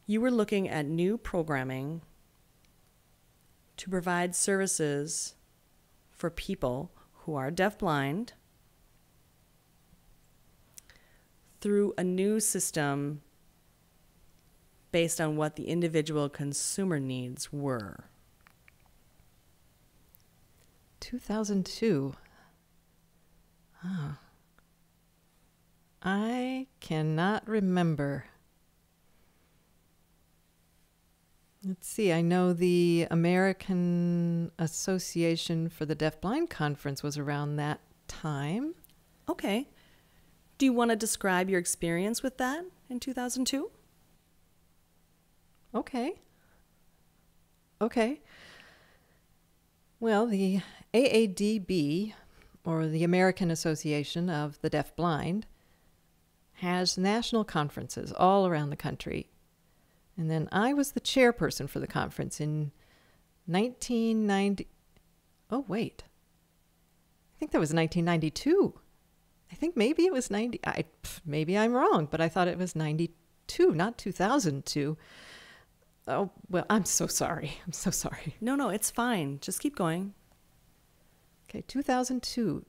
you were looking at new programming to provide services for people who are deafblind through a new system based on what the individual consumer needs were. 2002. Oh. I cannot remember. Let's see. I know the American Association for the Deafblind Conference was around that time. Okay. Do you want to describe your experience with that in 2002? Okay. Well, the AADB, or the American Association of the Deafblind, has national conferences all around the country. And then I was the chairperson for the conference in 1990. Oh, wait. I think that was 1992. I think maybe it was 90. Maybe I'm wrong, but I thought it was 92, not 2002. Oh, well, I'm so sorry. No, it's fine. Just keep going. Okay, 2002.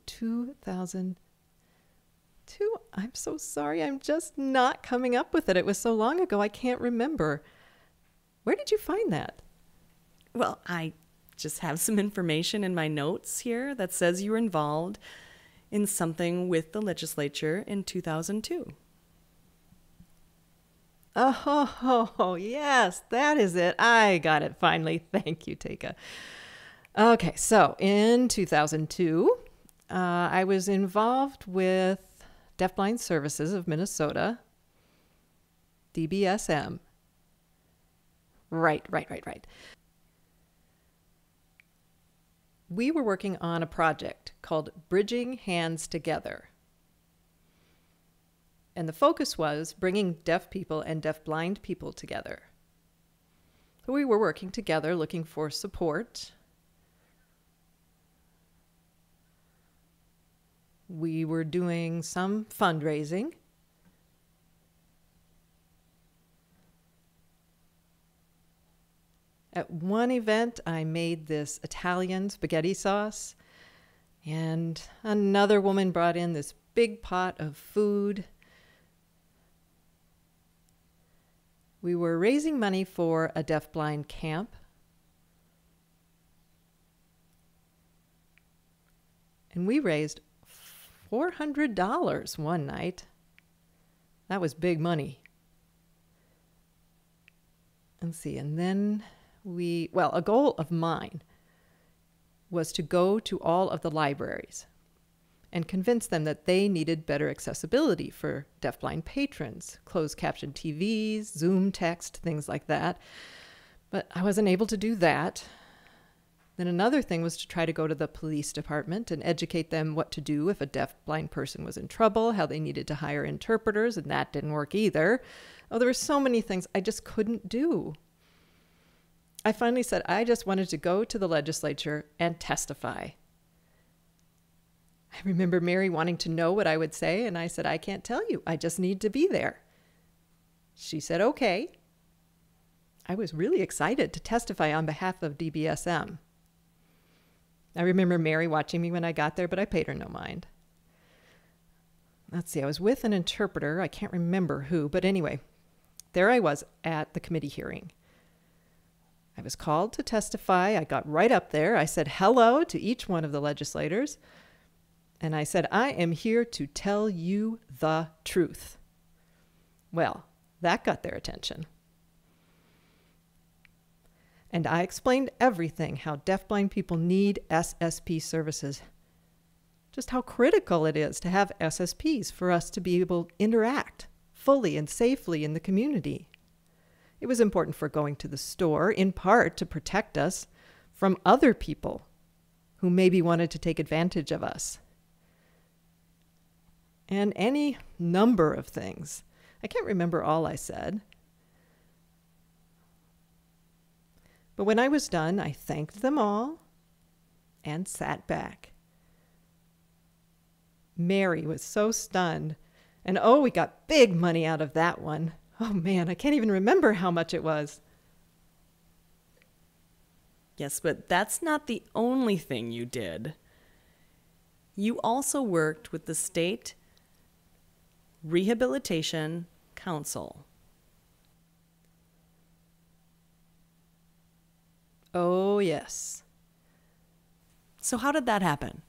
I'm so sorry. I'm just not coming up with it. It was so long ago, I can't remember. Where did you find that? Well, I just have some information in my notes here that says you were involved in something with the legislature in 2002. Oh, yes, that is it. I got it finally. Thank you, Teka. Okay, so in 2002, I was involved with Deafblind Services of Minnesota, DBSM. Right. We were working on a project called Bridging Hands Together. And the focus was bringing deaf people and deafblind people together. So we were working together, looking for support. We were doing some fundraising. At one event, I made this Italian spaghetti sauce, and another woman brought in this big pot of food. We were raising money for a deafblind camp. And we raised $400 one night. That was big money. Let's see, and then a goal of mine was to go to all of the libraries and convince them that they needed better accessibility for deafblind patrons, closed caption TVs, Zoom text, things like that. But I wasn't able to do that. Then another thing was to try to go to the police department and educate them what to do if a deafblind person was in trouble, how they needed to hire interpreters, and that didn't work either. Oh, there were so many things I just couldn't do. I finally said I just wanted to go to the legislature and testify. I remember Mary wanting to know what I would say, and I said, I can't tell you. I just need to be there. She said, okay. I was really excited to testify on behalf of DBSM. I remember Mary watching me when I got there, but I paid her no mind. Let's see, I was with an interpreter. I can't remember who, but anyway, there I was at the committee hearing. I was called to testify. I got right up there. I said hello to each one of the legislators. And I said, I am here to tell you the truth. Well, that got their attention. And I explained everything, how deafblind people need SSP services. Just how critical it is to have SSPs for us to be able to interact fully and safely in the community. It was important for going to the store, in part to protect us from other people who maybe wanted to take advantage of us. And any number of things. I can't remember all I said. But when I was done, I thanked them all and sat back. Mary was so stunned. And oh, we got big money out of that one. Oh man, I can't even remember how much it was. Yes, but that's not the only thing you did. You also worked with the State Rehabilitation Council. Oh, yes. So how did that happen?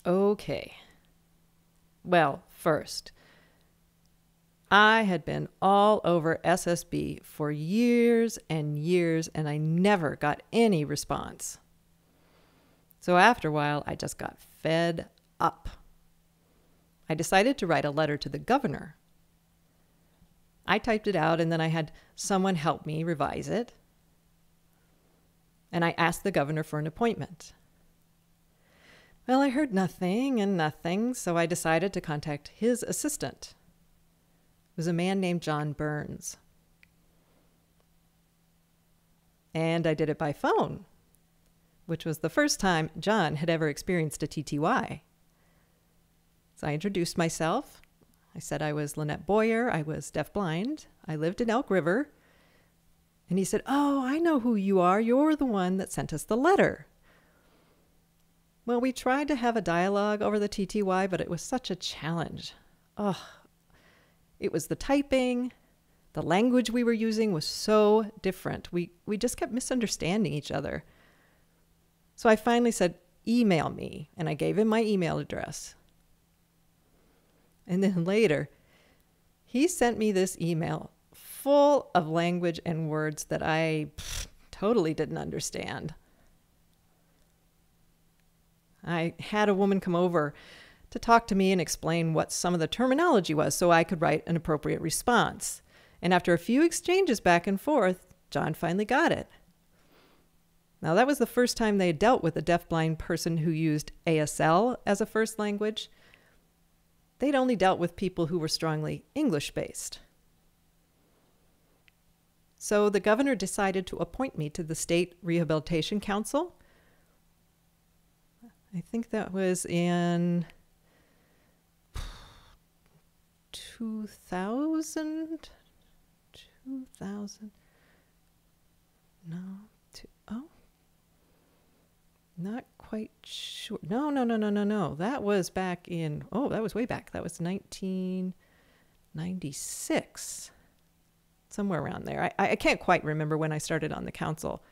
Okay. Well, first, I had been all over SSB for years and years, and I never got any response. So after a while, I just got fed up. I decided to write a letter to the governor. I typed it out, and then I had someone help me revise it. And I asked the governor for an appointment. Well, I heard nothing and nothing, so I decided to contact his assistant. It was a man named John Burns. And I did it by phone, which was the first time John had ever experienced a TTY. So I introduced myself. I said I was Lynette Boyer. I was deafblind. I lived in Elk River. And he said, oh, I know who you are. You're the one that sent us the letter. Well, we tried to have a dialogue over the TTY, but it was such a challenge. Ugh. It was the typing, the language we were using was so different. We just kept misunderstanding each other. So I finally said, email me, and I gave him my email address. And then later, he sent me this email full of language and words that I totally didn't understand. I had a woman come over to talk to me and explain what some of the terminology was so I could write an appropriate response. And after a few exchanges back and forth, John finally got it. Now, that was the first time they had dealt with a deafblind person who used ASL as a first language. They'd only dealt with people who were strongly English-based. So the governor decided to appoint me to the State Rehabilitation Council. I think that was in 2000? Not quite sure. No. That was back in, that was way back. That was 1996. Somewhere around there. I can't quite remember when I started on the council.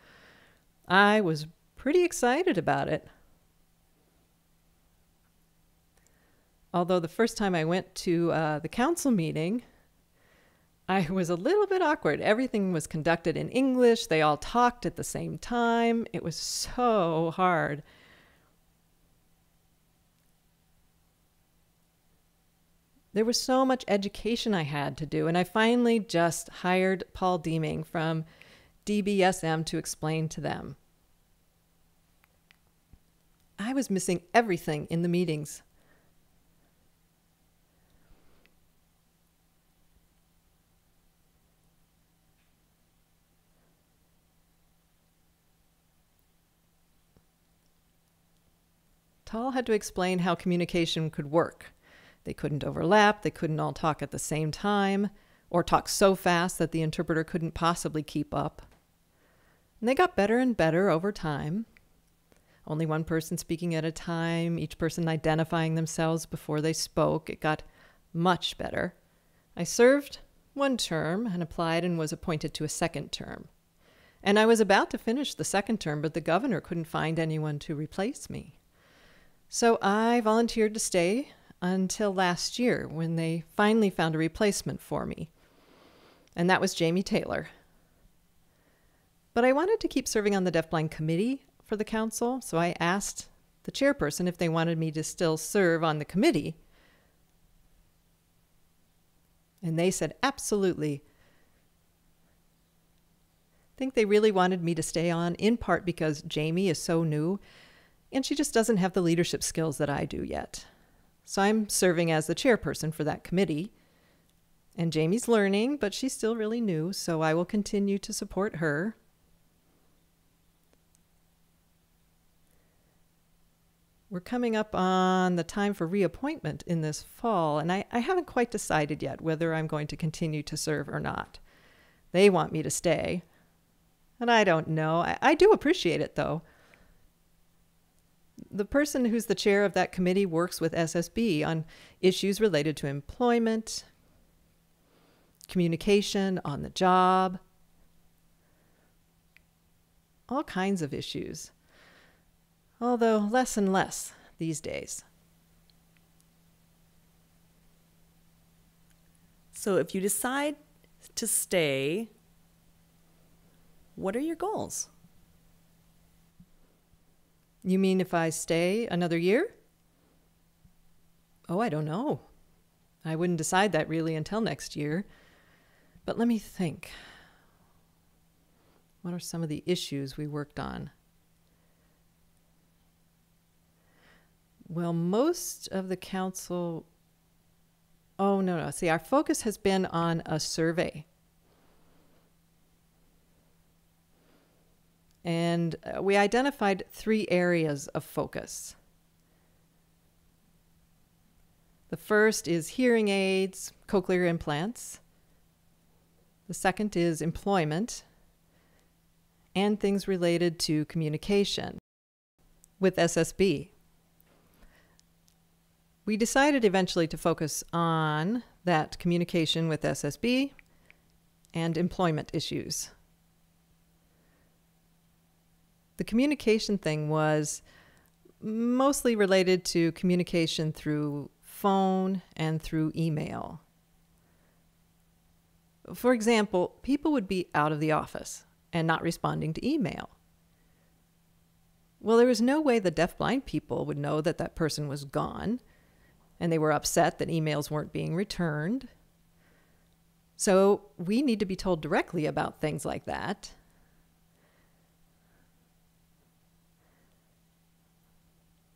I was pretty excited about it. Although the first time I went to the council meeting, I was a little bit awkward. Everything was conducted in English. They all talked at the same time. It was so hard. There was so much education I had to do, and I finally just hired Paul Deeming from DBSM to explain to them. I was missing everything in the meetings. Tal had to explain how communication could work. They couldn't overlap, they couldn't all talk at the same time, or talk so fast that the interpreter couldn't possibly keep up. And they got better and better over time. Only one person speaking at a time, each person identifying themselves before they spoke. It got much better. I served one term and applied and was appointed to a second term. And I was about to finish the second term, but the governor couldn't find anyone to replace me. So I volunteered to stay until last year when they finally found a replacement for me. And that was Jamie Taylor. But I wanted to keep serving on the deafblind committee for the council, so I asked the chairperson if they wanted me to still serve on the committee. And they said absolutely. I think they really wanted me to stay on, in part because Jamie is so new and she just doesn't have the leadership skills that I do yet. So I'm serving as the chairperson for that committee. And Jamie's learning, but she's still really new, so I will continue to support her. We're coming up on the time for reappointment in this fall, and I haven't quite decided yet whether I'm going to continue to serve or not. They want me to stay, and I don't know. I do appreciate it, though. The person who's the chair of that committee works with SSB on issues related to employment, communication on the job, all kinds of issues, although less and less these days. So if you decide to stay, what are your goals? You mean if I stay another year? Oh, I don't know. I wouldn't decide that really until next year. But let me think. What are some of the issues we worked on? Well, most of the council... Oh, no. See, our focus has been on a survey. And we identified 3 areas of focus. The first is hearing aids, cochlear implants. The second is employment and things related to communication with SSB. We decided eventually to focus on that communication with SSB and employment issues. The communication thing was mostly related to communication through phone and through email. For example, people would be out of the office and not responding to email. Well, there was no way the deafblind people would know that that person was gone, and they were upset that emails weren't being returned. So we need to be told directly about things like that.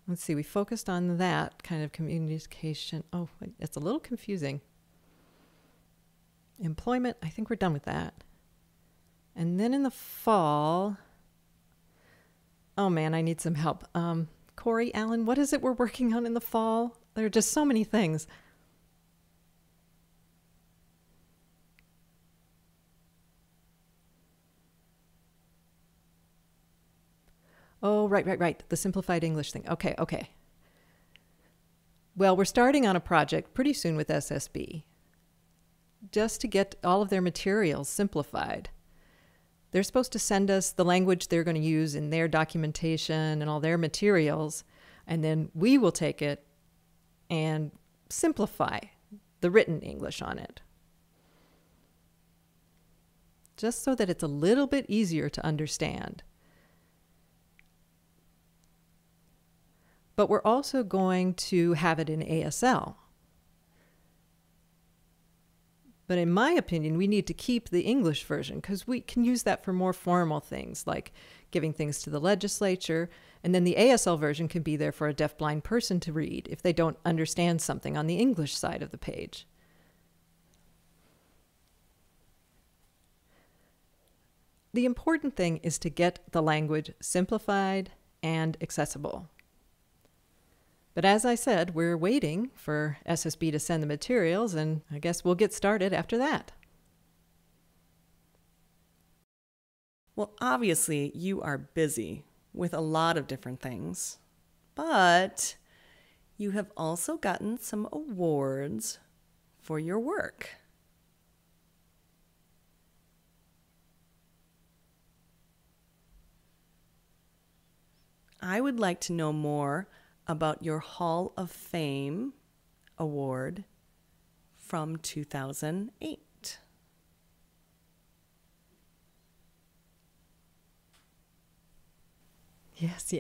Let's see, we focused on that kind of communication. Oh, it's a little confusing. Employment, I think we're done with that. And then in the fall, oh man, I need some help. Corey, Allen, what is it we're working on in the fall? There are just so many things. Oh, right. The simplified English thing. Okay. Well, we're starting on a project pretty soon with SSB, just to get all of their materials simplified. They're supposed to send us the language they're going to use in their documentation and all their materials, and then we will take it and simplify the written English on it, just so that it's a little bit easier to understand. But we're also going to have it in ASL. But in my opinion, we need to keep the English version because we can use that for more formal things like giving things to the legislature. And then the ASL version can be there for a deafblind person to read if they don't understand something on the English side of the page. The important thing is to get the language simplified and accessible. But as I said, we're waiting for SSB to send the materials, and I guess we'll get started after that. Well, obviously, you are busy with a lot of different things, but you have also gotten some awards for your work. I would like to know more about your Hall of Fame award from 2008. Yes.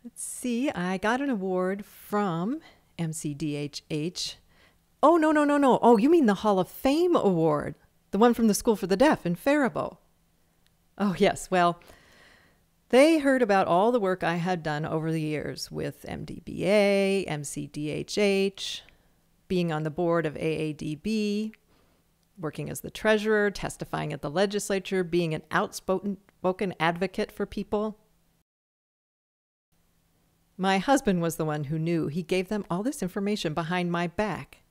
Let's see. I got an award from MCDHH. Oh, no. Oh, you mean the Hall of Fame award, the one from the School for the Deaf in Faribault. Oh, yes. Well, they heard about all the work I had done over the years with MDBA, MCDHH, being on the board of AADB, working as the treasurer, testifying at the legislature, being an outspoken advocate for people. My husband was the one who knew. He gave them all this information behind my back.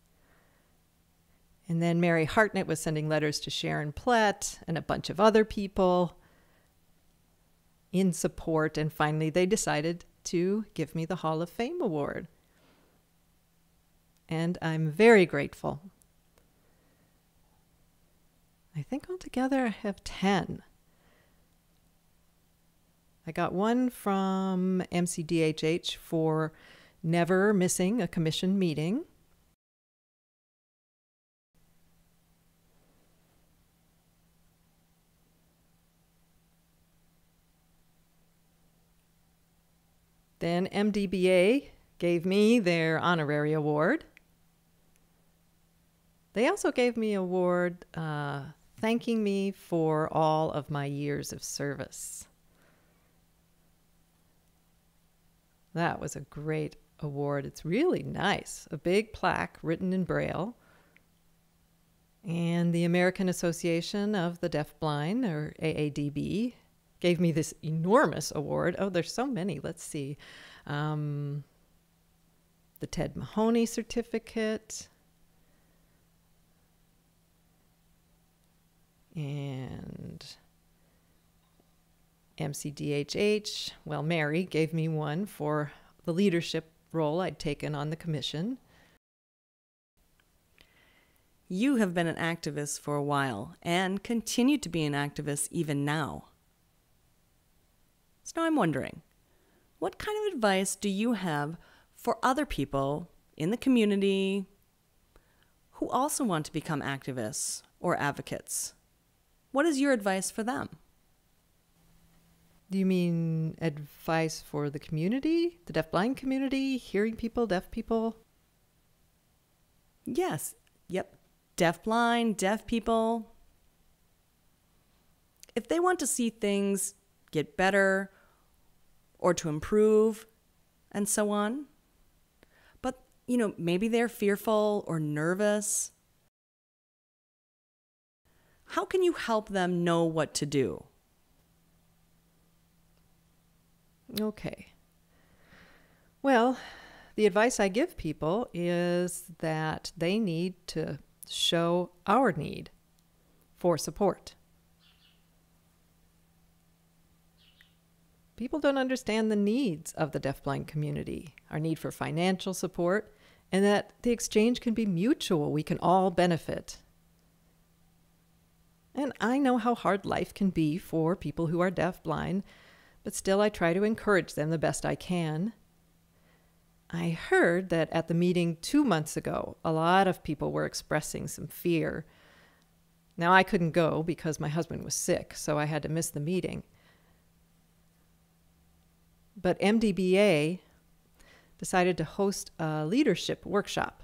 And then Mary Hartnett was sending letters to Sharon Plett and a bunch of other people in support, and finally they decided to give me the Hall of Fame award. And I'm very grateful. I think altogether I have 10. I got one from MCDHH for never missing a commission meeting. Then MDBA gave me their honorary award. They also gave me an award thanking me for all of my years of service. That was a great award. It's really nice. A big plaque written in Braille. And the American Association of the DeafBlind, or AADB, gave me this enormous award. Oh, there's so many. Let's see. The Ted Mahoney certificate. And MCDHH, well, Mary gave me one for the leadership role I'd taken on the commission. You have been an activist for a while and continue to be an activist even now. So now I'm wondering, what kind of advice do you have for other people in the community who also want to become activists or advocates? What is your advice for them? Do you mean advice for the community, the deafblind community, hearing people, deaf people? Yes. Yep. deafblind, deaf people, if they want to see things get better or to improve and so on, but, maybe they're fearful or nervous, how can you help them know what to do? Okay. Well, the advice I give people is that they need to show our need for support. People don't understand the needs of the deafblind community, our need for financial support, and that the exchange can be mutual. We can all benefit. And I know how hard life can be for people who are deafblind, but still I try to encourage them the best I can. I heard that at the meeting 2 months ago, a lot of people were expressing some fear. Now, I couldn't go because my husband was sick, so I had to miss the meeting. But MDBA decided to host a leadership workshop.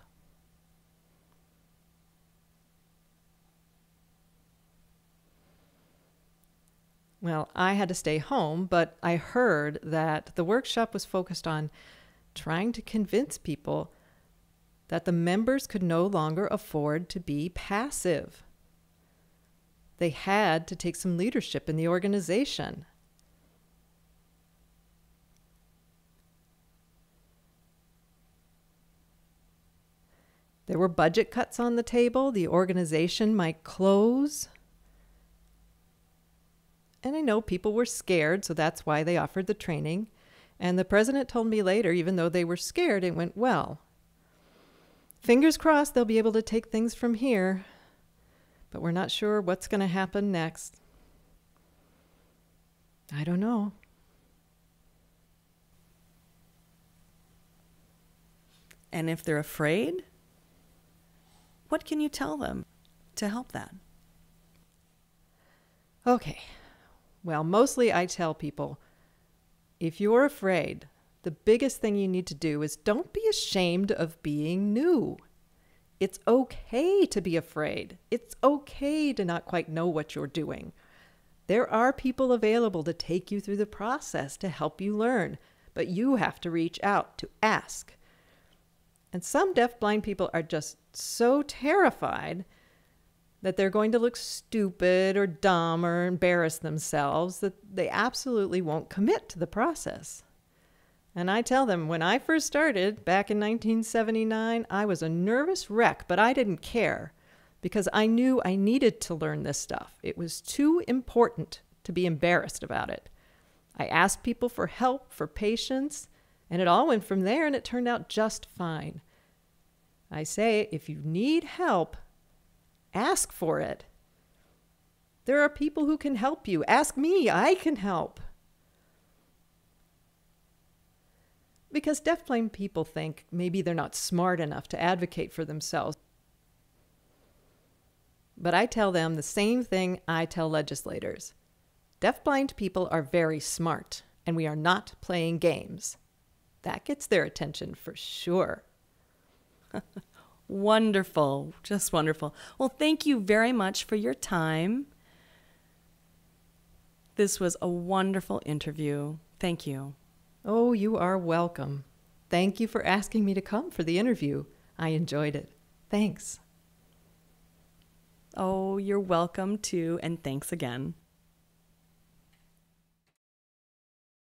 Well, I had to stay home, but I heard that the workshop was focused on trying to convince people that the members could no longer afford to be passive. They had to take some leadership in the organization. There were budget cuts on the table. The organization might close. And I know people were scared, so that's why they offered the training. And the president told me later, even though they were scared, it went well. Fingers crossed they'll be able to take things from here, but we're not sure what's going to happen next. I don't know. And if they're afraid, what can you tell them to help that? Okay. Well, mostly I tell people, if you're afraid, the biggest thing you need to do is don't be ashamed of being new. It's okay to be afraid. It's okay to not quite know what you're doing. There are people available to take you through the process to help you learn, but you have to reach out to ask. And some deafblind people are just so terrified that they're going to look stupid or dumb or embarrass themselves that they absolutely won't commit to the process. And I tell them, when I first started back in 1979, I was a nervous wreck, but I didn't care because I knew I needed to learn this stuff. It was too important to be embarrassed about it. I asked people for help, for patience, and it all went from there, and it turned out just fine. I say, if you need help, ask for it. There are people who can help you. Ask me, I can help. Because deafblind people think maybe they're not smart enough to advocate for themselves. But I tell them the same thing I tell legislators. Deafblind people are very smart, and we are not playing games. That gets their attention for sure. Wonderful. Just wonderful. Well, thank you very much for your time. This was a wonderful interview. Thank you. Oh, you are welcome. Thank you for asking me to come for the interview. I enjoyed it. Thanks. Oh, you're welcome too, and thanks again.